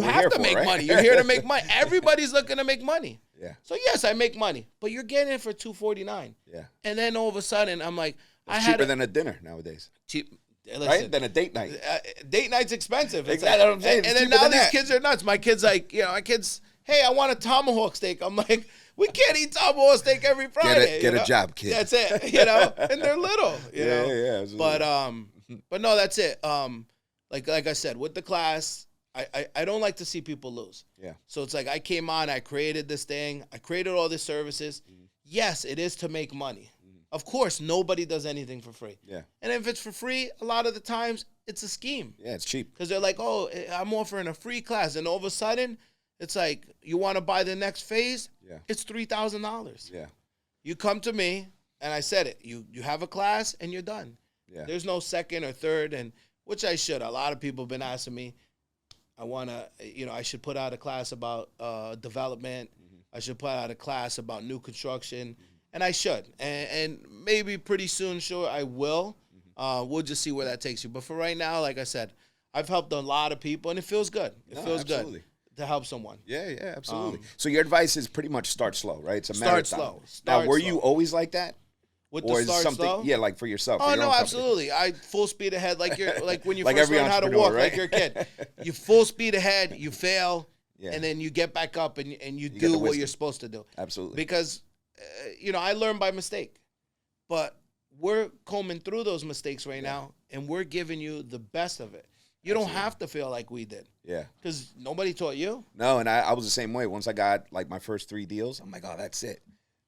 have to make money. You're here to make money. Everybody's looking to make money. Yeah. So yes, I make money, but you're getting it for $249. Yeah. And then all of a sudden, I'm like, it's cheaper than a dinner nowadays. Cheap. Listen, right? Than a date night. Date night's expensive. Exactly what I'm saying. And then now these kids are nuts. My kid's like, my kids, hey, I want a tomahawk steak. I'm like, we can't eat tomahawk steak every Friday. Get a job, kid. That's it. And they're little. Yeah. Absolutely. But no, that's it. Like I said, with the class, I don't like to see people lose. Yeah. So it's like I came on, I created this thing, I created all these services. Mm-hmm. Yes, it is to make money. Of course, nobody does anything for free. Yeah. And if it's for free, a lot of the times it's a scheme. Yeah, it's cheap. Because they're like, oh, I'm offering a free class. And all of a sudden, it's like, you want to buy the next phase? Yeah. It's $3,000. Yeah. You come to me, and I said it. You have a class, and you're done. Yeah. There's no second or third, and which I should. A lot of people have been asking me, I should put out a class about development. Mm-hmm. I should put out a class about new construction. Mm-hmm. And I should. And maybe pretty soon, sure, I will. We'll just see where that takes you. But for right now, like I said, I've helped a lot of people, and it feels good. It feels good to help someone. Yeah, absolutely. So your advice is pretty much start slow, right? It's a marathon. Now, were you always like that? With the start slow? Yeah, like for yourself. Oh, no, absolutely. I full speed ahead like when you first learn how to walk, right? Like you're a kid. You full speed ahead, you fail, and then you get back up and you do what you're supposed to do. Absolutely. Because I learned by mistake, but we're combing through those mistakes right now, and we're giving you the best of it. You don't have to feel like we did. Yeah. Because nobody taught you. No, and I was the same way. Once I got like my first 3 deals, I'm like, oh, that's it.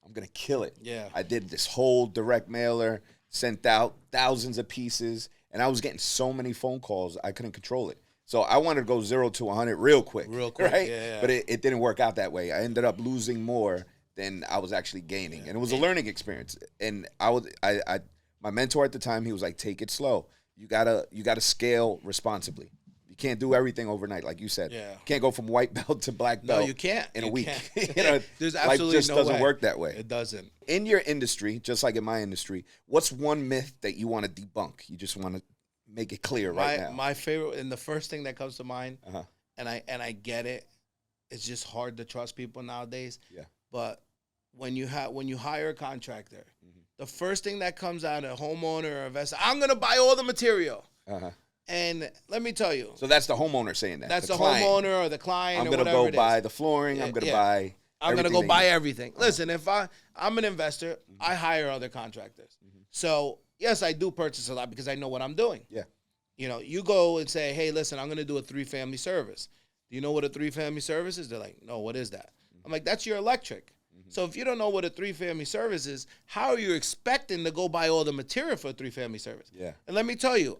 I'm going to kill it. Yeah. I did this whole direct mailer, sent out thousands of pieces, and I was getting so many phone calls, I couldn't control it. So I wanted to go 0 to 100 real quick. Right? Yeah. But it didn't work out that way. I ended up losing more than I was actually gaining. And it was a learning experience. And my mentor at the time, he was like, take it slow. You gotta scale responsibly. You can't do everything overnight, like you said. Yeah. You can't go from white belt to black belt. No, you can't. In a week. There's life absolutely just no doesn't way. work that way. It doesn't. In your industry, just like in my industry, what's one myth that you want to debunk? You just want to make it clear right now. My favorite, and the first thing that comes to mind, and I get it, it's just hard to trust people nowadays. Yeah. But when you hire a contractor, the first thing that comes out of a homeowner or investor, I'm gonna buy all the material. And let me tell you. So that's the homeowner saying that. That's the client. homeowner or the client. I'm or gonna whatever go it buy is. the flooring. I'm gonna buy. I'm gonna go buy everything. Listen, if I'm an investor, I hire other contractors. So yes, I do purchase a lot because I know what I'm doing. Yeah. You know, you go and say, hey, listen, I'm gonna do a 3-family service. Do you know what a 3-family service is? They're like, no, what is that? I'm like, that's your electric. So if you don't know what a 3-family service is, how are you expecting to go buy all the material for a 3-family service? Yeah. And let me tell you,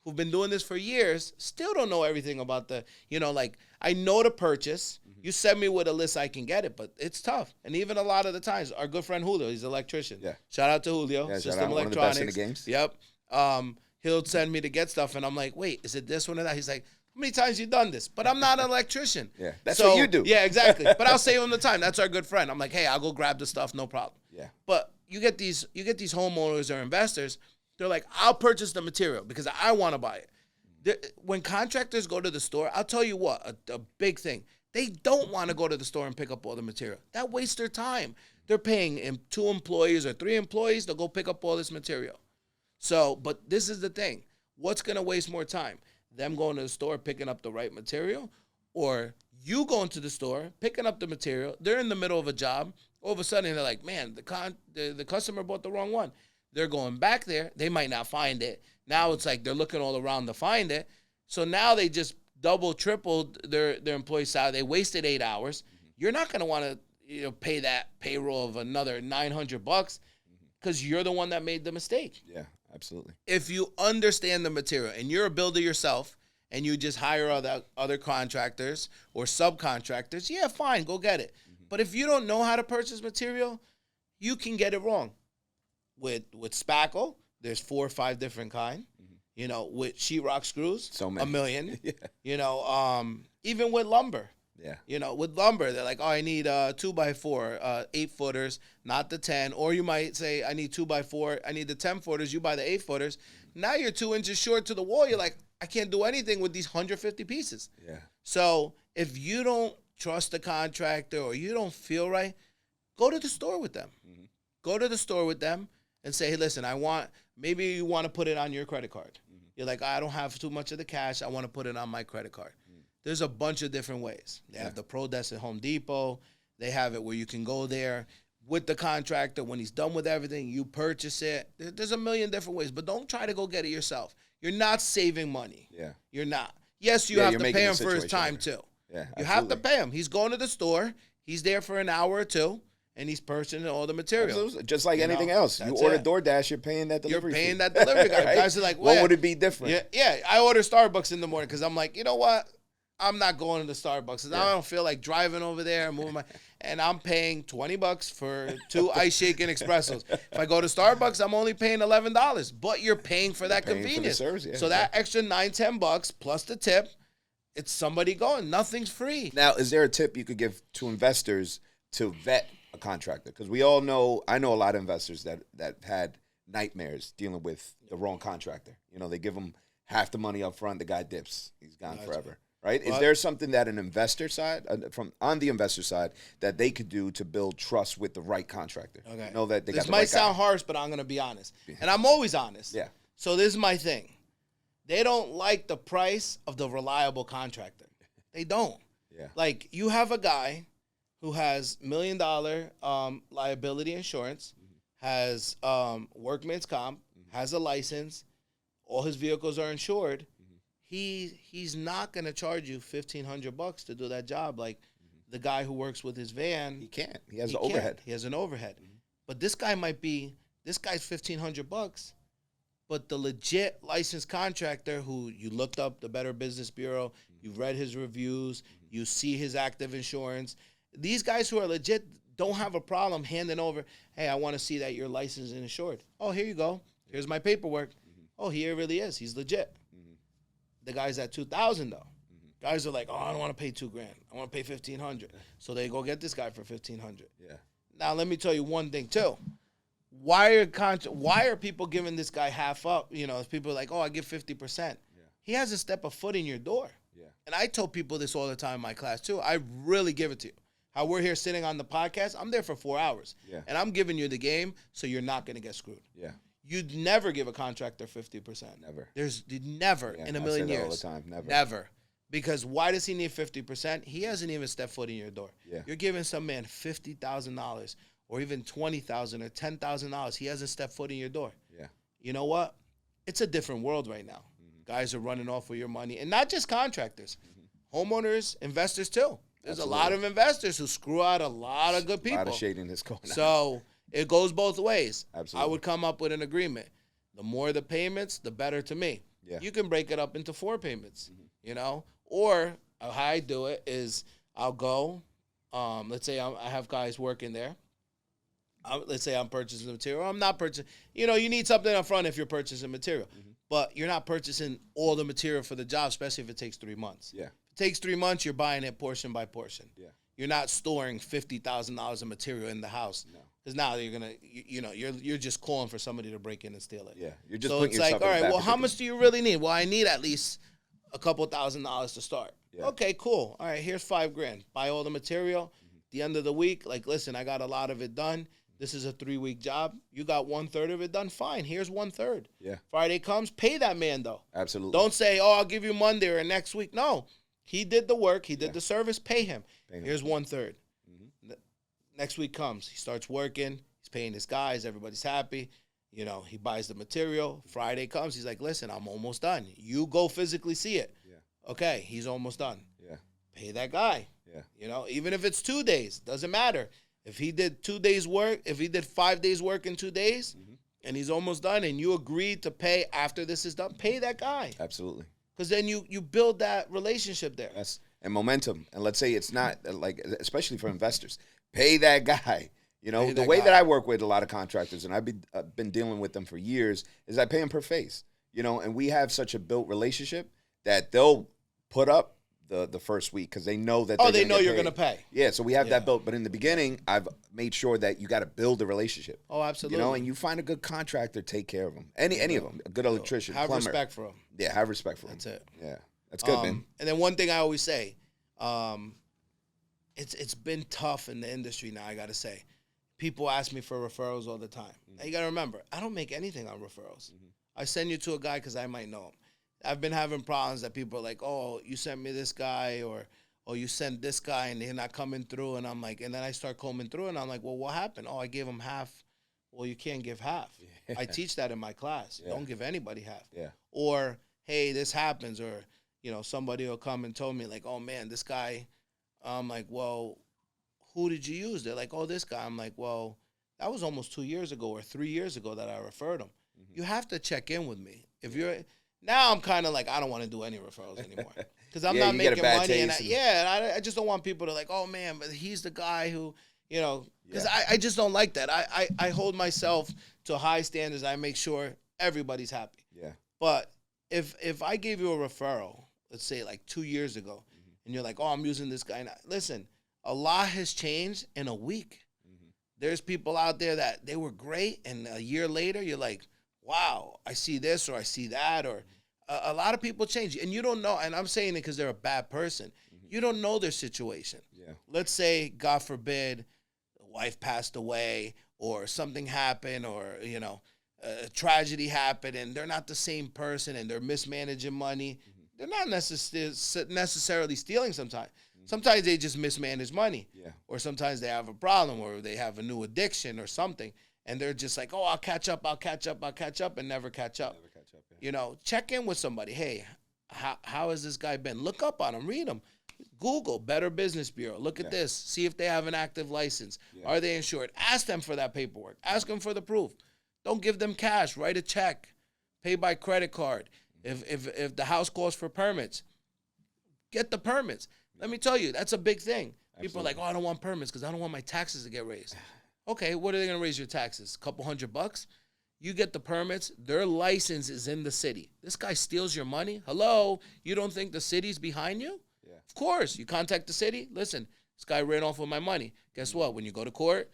who've been doing this for years, still don't know everything about like I know to purchase. You send me with a list, I can get it, but it's tough. And even a lot of the times, our good friend Julio, he's an electrician. Yeah. Shout out to Julio, Yeah, System one of the Electronics. best in the games. Yep. He'll send me to get stuff, and I'm like, wait, is it this one or that? He's like, how many times you done this? But I'm not an electrician. Yeah, that's what you do. Yeah, exactly. But I'll save him the time. That's our good friend. I'm like, hey, I'll go grab the stuff, no problem. Yeah. But you get these homeowners or investors, they're like, I'll purchase the material because I want to buy it. When contractors go to the store, I'll tell you what, a big thing. They don't want to go to the store and pick up all the material. That wastes their time. They're paying 2 employees or 3 employees to go pick up all this material. So, but this is the thing. What's going to waste more time? Them going to the store, picking up the right material, or you going to the store, picking up the material. They're in the middle of a job. All of a sudden, they're like, man, the customer bought the wrong one. They're going back there. They might not find it. Now it's like they're looking all around to find it. So now they just double, tripled their employee salary. They wasted 8 hours. You're not going to want to pay that payroll of another $900 because you're the one that made the mistake. Yeah, absolutely. If you understand the material and you're a builder yourself and you just hire other contractors or subcontractors, yeah, fine, go get it. But if you don't know how to purchase material, you can get it wrong. With spackle, there's 4 or 5 different kind. With sheetrock screws, So many. 1 million. Yeah. Even with lumber. Yeah. With lumber, they're like, oh, I need 2x4, 8-footers, not the 10. Or you might say, I need 2x4, I need the 10-footers. You buy the 8-footers. Now you're 2 inches short to the wall. You're like, I can't do anything with these 150 pieces. Yeah. So if you don't trust the contractor or you don't feel right, go to the store with them. Go to the store with them and say, hey, listen, maybe you want to put it on your credit card. You're like, I don't have too much of the cash. I want to put it on my credit card. There's a bunch of different ways. They have the Pro Desk at Home Depot. They have it where you can go there with the contractor. When he's done with everything, you purchase it. There's a million different ways, but don't try to go get it yourself. You're not saving money. Yeah. You're not. Yes, you have you're to making pay the him for his situation time better. too. Yeah, You have to pay him. He's going to the store. He's there for an hour or 2, and he's purchasing all the material. Absolutely. Just like anything else. You that's order it. DoorDash, you're paying that delivery You're paying fee. that delivery guy. Right? Guys are like, what well, would it be different? Yeah. I order Starbucks in the morning because I'm like, you know what? I'm not going to the Starbucks. I don't feel like driving over there and moving and I'm paying $20 for 2 ice shaken espressos. If I go to Starbucks, I'm only paying $11. But you're paying for that convenience. For the service, so that extra $9-10 plus the tip, it's somebody going. Nothing's free. Now, is there a tip you could give to investors to vet a contractor? Because we all know, I know a lot of investors that had nightmares dealing with the wrong contractor. They give them half the money up front, the guy dips. He's gone forever. Right? Is there something that an investor side, on the investor side, that they could do to build trust with the right contractor? Okay. Know that they this got the might right sound guy. harsh, but I'm going to be honest. And I'm always honest. Yeah. So this is my thing. They don't like the price of the reliable contractor. They don't. Yeah. Like, you have a guy who has $1 million liability insurance, has workman's comp, has a license, all his vehicles are insured, he's not going to charge you $1,500 to do that job like the guy who works with his van. He can't. He has the overhead. He has an overhead. But this guy's $1,500, but the legit licensed contractor who you looked up the Better Business Bureau, you've read his reviews, you see his active insurance. These guys who are legit don't have a problem handing over, hey, I want to see that you're licensed and insured. Oh, here you go. Here's my paperwork. Oh, here really is. He's legit. The guy's at $2,000 though. Guys are like, oh, I don't want to pay $2,000. I want to pay $1,500. So they go get this guy for $1,500. Yeah. Now let me tell you one thing too. Why are people giving this guy half up? You know, if people are like, oh, I give 50%. Yeah. He hasn't stepped a foot in your door. Yeah. And I tell people this all the time in my class too. I really give it to you. How we're here sitting on the podcast, I'm there for 4 hours. Yeah. And I'm giving you the game so you're not going to get screwed. Yeah. You'd never give a contractor 50%. Never. There's never in a million years. All the time. Never. Never. Because why does he need 50%? He hasn't even stepped foot in your door. Yeah. You're giving some man $50,000 or even $20,000 or $10,000. He hasn't stepped foot in your door. Yeah. You know what? It's a different world right now. Guys are running off with your money. And not just contractors. Homeowners, investors too. There's a lot of investors who screw out a lot of good people. A lot of shading is going on. So it goes both ways. Absolutely. I would come up with an agreement. The more the payments, the better to me. Yeah. You can break it up into 4 payments, you know? Or how I do it is I'll go, let's say I have guys working there. Let's say I'm purchasing material. I'm not purchasing. You know, you need something up front if you're purchasing material. But you're not purchasing all the material for the job, especially if it takes 3 months. Yeah. If it takes 3 months, you're buying it portion by portion. Yeah. You're not storing $50,000 of material in the house. No. Because now you're gonna, you're just calling for somebody to break in and steal it. Yeah. You're just so it's like, all right, well, how much do you really need? Well, I need at least a couple $1,000s to start. Yeah. Okay, cool. All right, here's $5,000. Buy all the material. The end of the week, like, listen, I got a lot of it done. This is a 3-week job. You got 1/3 of it done. Fine. Here's 1/3. Yeah. Friday comes. Pay that man though. Absolutely. Don't say, oh, I'll give you Monday or next week. No, he did the work. He did the service. Pay him. Here's 1/3. Next week comes. He starts working. He's paying his guys. Everybody's happy. You know, he buys the material. Friday comes. He's like, listen, I'm almost done. You go physically see it. Yeah. Okay. He's almost done. Yeah. Pay that guy. Yeah. You know, even if it's 2 days, doesn't matter. If he did 2 days work, if he did 5 days work in 2 days, and he's almost done, and you agreed to pay after this is done, pay that guy. Absolutely. Because then you build that relationship there. Yes. And momentum. And let's say it's not, like, especially for investors, pay that guy. You know, the way that I work with a lot of contractors, and I've been dealing with them for years, is I pay them per phase. You know, and we have such a built relationship that they'll put up the first week because they know that they know you're going to pay. Yeah, so we have that built. But in the beginning, I've made sure that you got to build a relationship. Oh, absolutely. You know, and you find a good contractor, take care of them. Any of them, a good electrician, have plumber. Respect for them. Yeah, have respect for them. That's it. Yeah, that's good, man. And then one thing I always say, it's been tough in the industry now, I got to say. People ask me for referrals all the time. Now, you got to remember, I don't make anything on referrals. I send you to a guy because I might know him. I've been having problems that people are like, oh, you sent me this guy, or you sent this guy and they're not coming through. And I'm like, and then I start combing through and I'm like, well, what happened? Oh, I gave him half. Well, you can't give half. Yeah. I teach that in my class. Yeah. Don't give anybody half. Yeah. Or, hey, this happens. Or, you know, somebody will come and tell me like, oh, man, this guy. I'm like, well, who did you use? They're like, oh, this guy. I'm like, well, that was almost 2 years ago or 3 years ago that I referred him. You have to check in with me. If you're now, I'm kind of like, I don't want to do any referrals anymore because I'm not making money. And I just don't want people to like, oh man, but he's the guy who, you know, because I just don't like that. I hold myself to high standards. I make sure everybody's happy. Yeah. But if I gave you a referral, let's say like 2 years ago, and you're like, oh, I'm using this guy now. Listen, a lot has changed in a week. There's people out there that they were great, and a year later, you're like, wow, I see this or I see that, or a lot of people change. And you don't know, and I'm saying it because they're a bad person. You don't know their situation. Yeah. Let's say, God forbid, the wife passed away or something happened or, you know, a tragedy happened and they're not the same person and they're mismanaging money. They're not necessarily stealing sometimes. Sometimes they just mismanage money. Yeah. Or sometimes they have a problem or they have a new addiction or something. and they're just like, oh, I'll catch up, and never catch up. You know, check in with somebody. Hey, how has this guy been? Look up on him, read him. Google Better Business Bureau. Look at this. See if they have an active license. Are they insured? Ask them for that paperwork. Ask them for the proof. Don't give them cash. Write a check. Pay by credit card. If the house calls for permits, get the permits. Let me tell you, that's a big thing. People are like, oh, I don't want permits because I don't want my taxes to get raised. Okay, what are they going to raise your taxes? A couple $100? You get the permits. Their license is in the city. This guy steals your money. Hello? You don't think the city's behind you? Yeah. Of course. You contact the city. Listen, this guy ran off with my money. Guess what? When you go to court,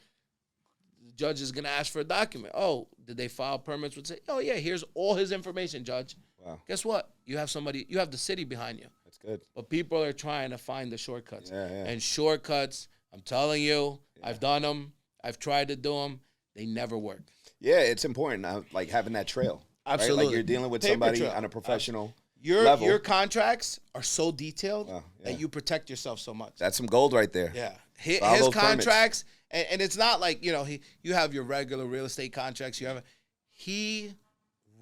the judge is going to ask for a document. Oh, did they file permits? Would say, oh, yeah, here's all his information, judge. Wow. Guess what? You have the city behind you. That's good. But people are trying to find the shortcuts. And shortcuts, I'm telling you, I've done them. I've tried to do them. They never work. Yeah, it's important, like having that trail. Absolutely. Right? Like you're dealing with somebody on a professional level. Your contracts are so detailed that you protect yourself so much. That's some gold right there. Yeah. His contracts, and it's not like, you have your regular real estate contracts. He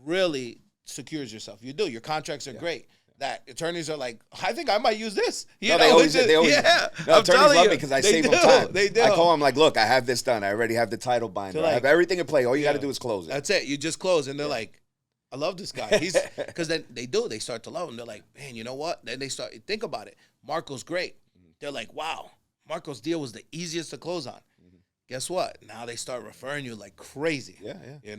really secures yourself. You do. Your contracts are great. That attorneys are like, I think I might use this. They always yeah. No, attorneys love me because I save them time. They do. I call them like, look, I have this done. I already have the title binder. I have everything in play. All you got to do is close it. That's it. You just close, and they're like, I love this guy. He's because then they start to love him. They're like, man, you know what? Then they start think about it. Marco's great. They're like, wow, Marco's deal was the easiest to close on. Guess what? Now they start referring you like crazy. Yeah.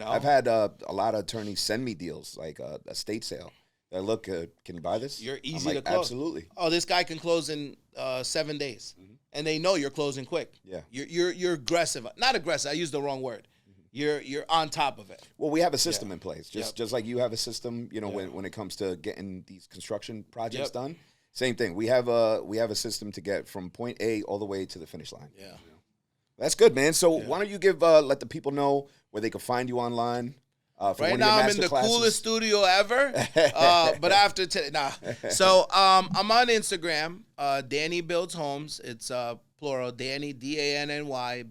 I've had a lot of attorneys send me deals like a estate sale. Look, can you buy this? You're easy to close. Absolutely. Oh, this guy can close in 7 days, and they know you're closing quick. Yeah. You're aggressive. Not aggressive. I used the wrong word. You're on top of it. Well, we have a system in place, just like you have a system. When it comes to getting these construction projects done, same thing. We have a system to get from point A all the way to the finish line. Yeah. That's good, man. So why don't you let the people know where they can find you online? Right now, I'm in the coolest studio ever, but after today, So I'm on Instagram, Danny Builds Homes. It's plural, Danny, Danny,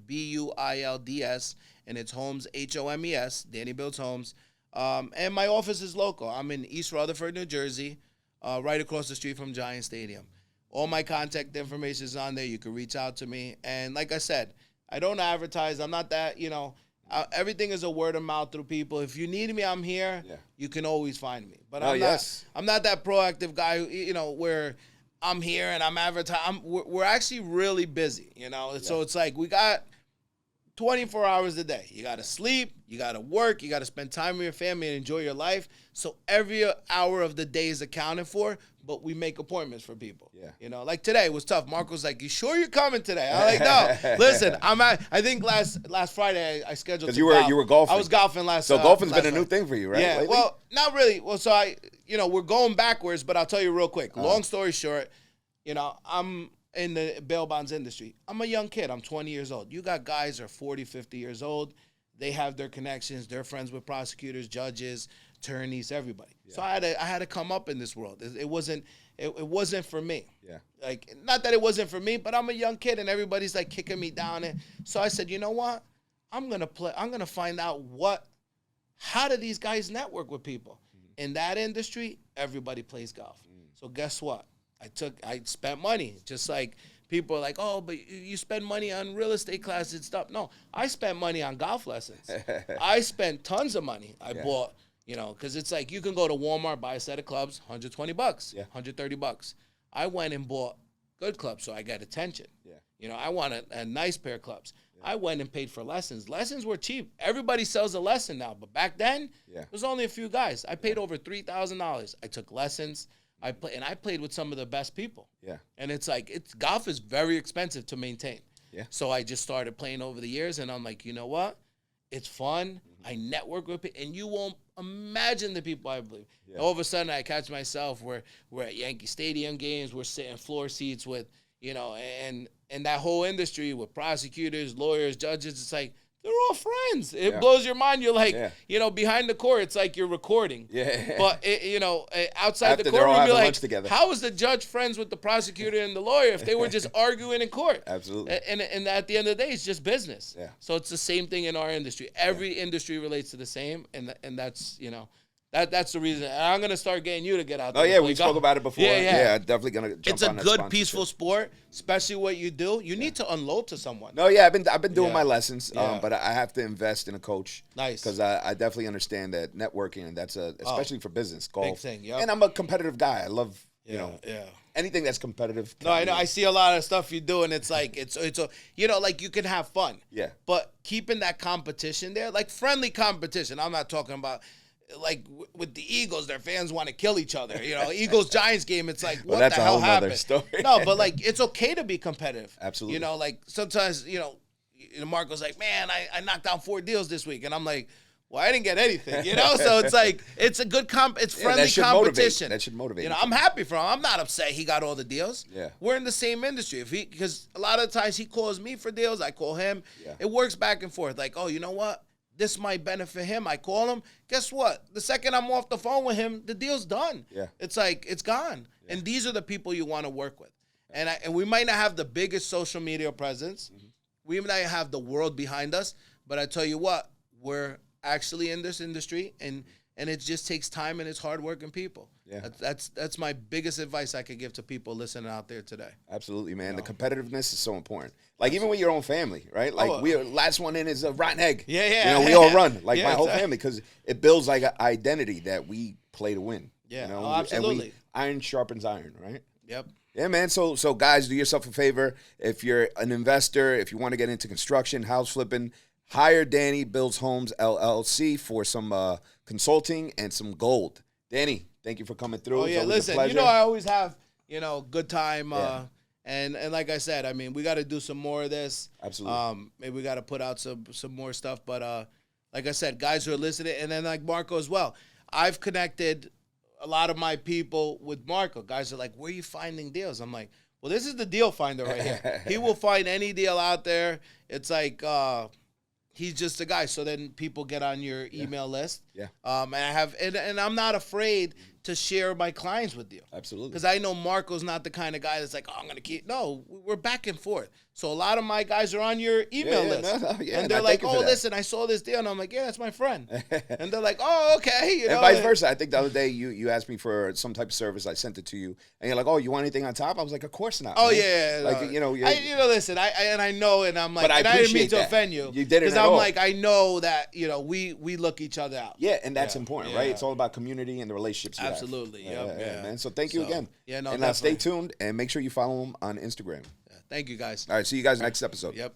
Builds, and it's Homes, Homes, Danny Builds Homes. And my office is local. I'm in East Rutherford, New Jersey, right across the street from Giant Stadium. All my contact information is on there. You can reach out to me. And like I said, I don't advertise. I'm not that, everything is a word of mouth through people. If you need me, I'm here. Yeah. You can always find me. But I'm not that proactive guy, where I'm here and I'm advertising. We're actually really busy, So it's like we got 24 hours a day. You got to sleep, you got to work, you got to spend time with your family and enjoy your life. So every hour of the day is accounted for, but we make appointments for people. Yeah. Like today was tough. Mark was like, you sure you're coming today? I'm like, no. Listen, I think last Friday I scheduled because you were golfing. I was golfing last So golfing's been a new thing for you, right? Yeah. Lately? Well, not really. Well, so we're going backwards, but I'll tell you real quick. Long story short, I'm in the bail bonds industry. I'm a young kid. I'm 20 years old. You got guys that are 40, 50 years old. They have their connections. They're friends with prosecutors, judges, attorneys, everybody. Yeah. So I had to come up in this world. It wasn't for me. Yeah. Like, not that it wasn't for me, but I'm a young kid and everybody's like kicking me down. And so I said, you know what? I'm gonna find out how do these guys network with people? In that industry, everybody plays golf. So guess what? I spent money, just like people are like, oh, but you spend money on real estate classes and stuff. No, I spent money on golf lessons. I spent tons of money. I bought, because it's like you can go to Walmart, buy a set of clubs, $120, $130. I went and bought good clubs, so I got attention. Yeah. I want a nice pair of clubs. Yeah. I went and paid for lessons. Lessons were cheap. Everybody sells a lesson now, but back then, there was only a few guys. I paid over $3,000. I took lessons. I played with some of the best people. Yeah. And it's like golf is very expensive to maintain. Yeah. So I just started playing over the years, and I'm like, you know what? It's fun. I network with people, and you won't imagine the people I believe. Yeah. All of a sudden, I catch myself we're at Yankee Stadium games. We're sitting floor seats with, and that whole industry with prosecutors, lawyers, judges. It's like They're all friends. It blows your mind. You're like, behind the court, it's like you're recording. Yeah. But, outside After the they're all courtroom, you're having like, lunch together. how is the judge friends with the prosecutor and the lawyer if they were just arguing in court? Absolutely. And at the end of the day, it's just business. Yeah. So it's the same thing in our industry. Every industry relates to the same, and that's, that's the reason. And I'm going to start getting you to get out there. Oh, yeah, we spoke about it before. Yeah, definitely going to jump It's a on that good, sponsorship. peaceful sport, especially what you do. You need to unload to someone. No, yeah, I've been doing my lessons, Yeah. but I have to invest in a coach. Nice. Because I definitely understand that networking, and that's especially for business, golf. Big thing, yep. And I'm a competitive guy. I love, Yeah. anything that's competitive. No, I know. I see a lot of stuff you do, and it's like like you can have fun. Yeah. But keeping that competition there, like friendly competition. I'm not talking about like with the Eagles, their fans want to kill each other. Eagles Giants game. It's like what that's the a hell whole nother happened? story. No, but like it's okay to be competitive. Absolutely. Like sometimes Marco's like, man, I knocked down 4 deals this week, and I'm like, well, I didn't get anything, So it's like it's a good it's friendly competition. That should motivate. I'm happy for him. I'm not upset he got all the deals. Yeah. We're in the same industry. Because a lot of times he calls me for deals, I call him. Yeah. It works back and forth. Like, oh, you know what? This might benefit him. I call him. Guess what? The second I'm off the phone with him, the deal's done. Yeah. It's like it's gone. Yeah. And these are the people you want to work with. And we might not have the biggest social media presence. Mm-hmm. We might not have the world behind us, but I tell you what, we're actually in this industry, and it just takes time, and it's hardworking people. Yeah, that's my biggest advice I could give to people listening out there today. Absolutely, man. The competitiveness is so important. Like even with your own family, right? Like we last one in is a rotten egg. Yeah. We all run like my whole family because it builds like an identity that we play to win. Yeah, absolutely. And iron sharpens iron, right? Yep. Yeah, man. So guys, do yourself a favor. If you're an investor, if you want to get into construction, house flipping, hire Danny Builds Homes LLC for some consulting and some gold. Danny, thank you for coming through. Oh yeah, listen. I always have good time. And like I said, I mean, we got to do some more of this. Absolutely. Maybe we got to put out some more stuff. But like I said, guys who are listening, and then like Marco as well. I've connected a lot of my people with Marco. Guys are like, where are you finding deals? I'm like, well, this is the deal finder right here. He will find any deal out there. It's like he's just a guy. So then people get on your email list. Yeah. And I'm not afraid to share my clients with you. Absolutely. Because I know Marco's not the kind of guy that's like, oh, I'm going to keep. No, we're back and forth. So a lot of my guys are on your email list. And they're like, oh, listen, I saw this deal. And I'm like, yeah, that's my friend. And they're like, oh, okay. And vice versa. I think the other day you asked me for some type of service. I sent it to you. And you're like, oh, you want anything on top? I was like, of course not. Oh, man. yeah. Like, listen, I know, and I'm like, but I didn't mean to offend you. You didn't. Because I'm like, I know that, we look each other out. Yeah, and that's important, right? It's all about community and the relationships you Absolutely. have. Yeah, man. So thank you again. Yeah, no, and stay tuned and make sure you follow him on Instagram. Thank you, guys. All right, see you guys next episode. Yep.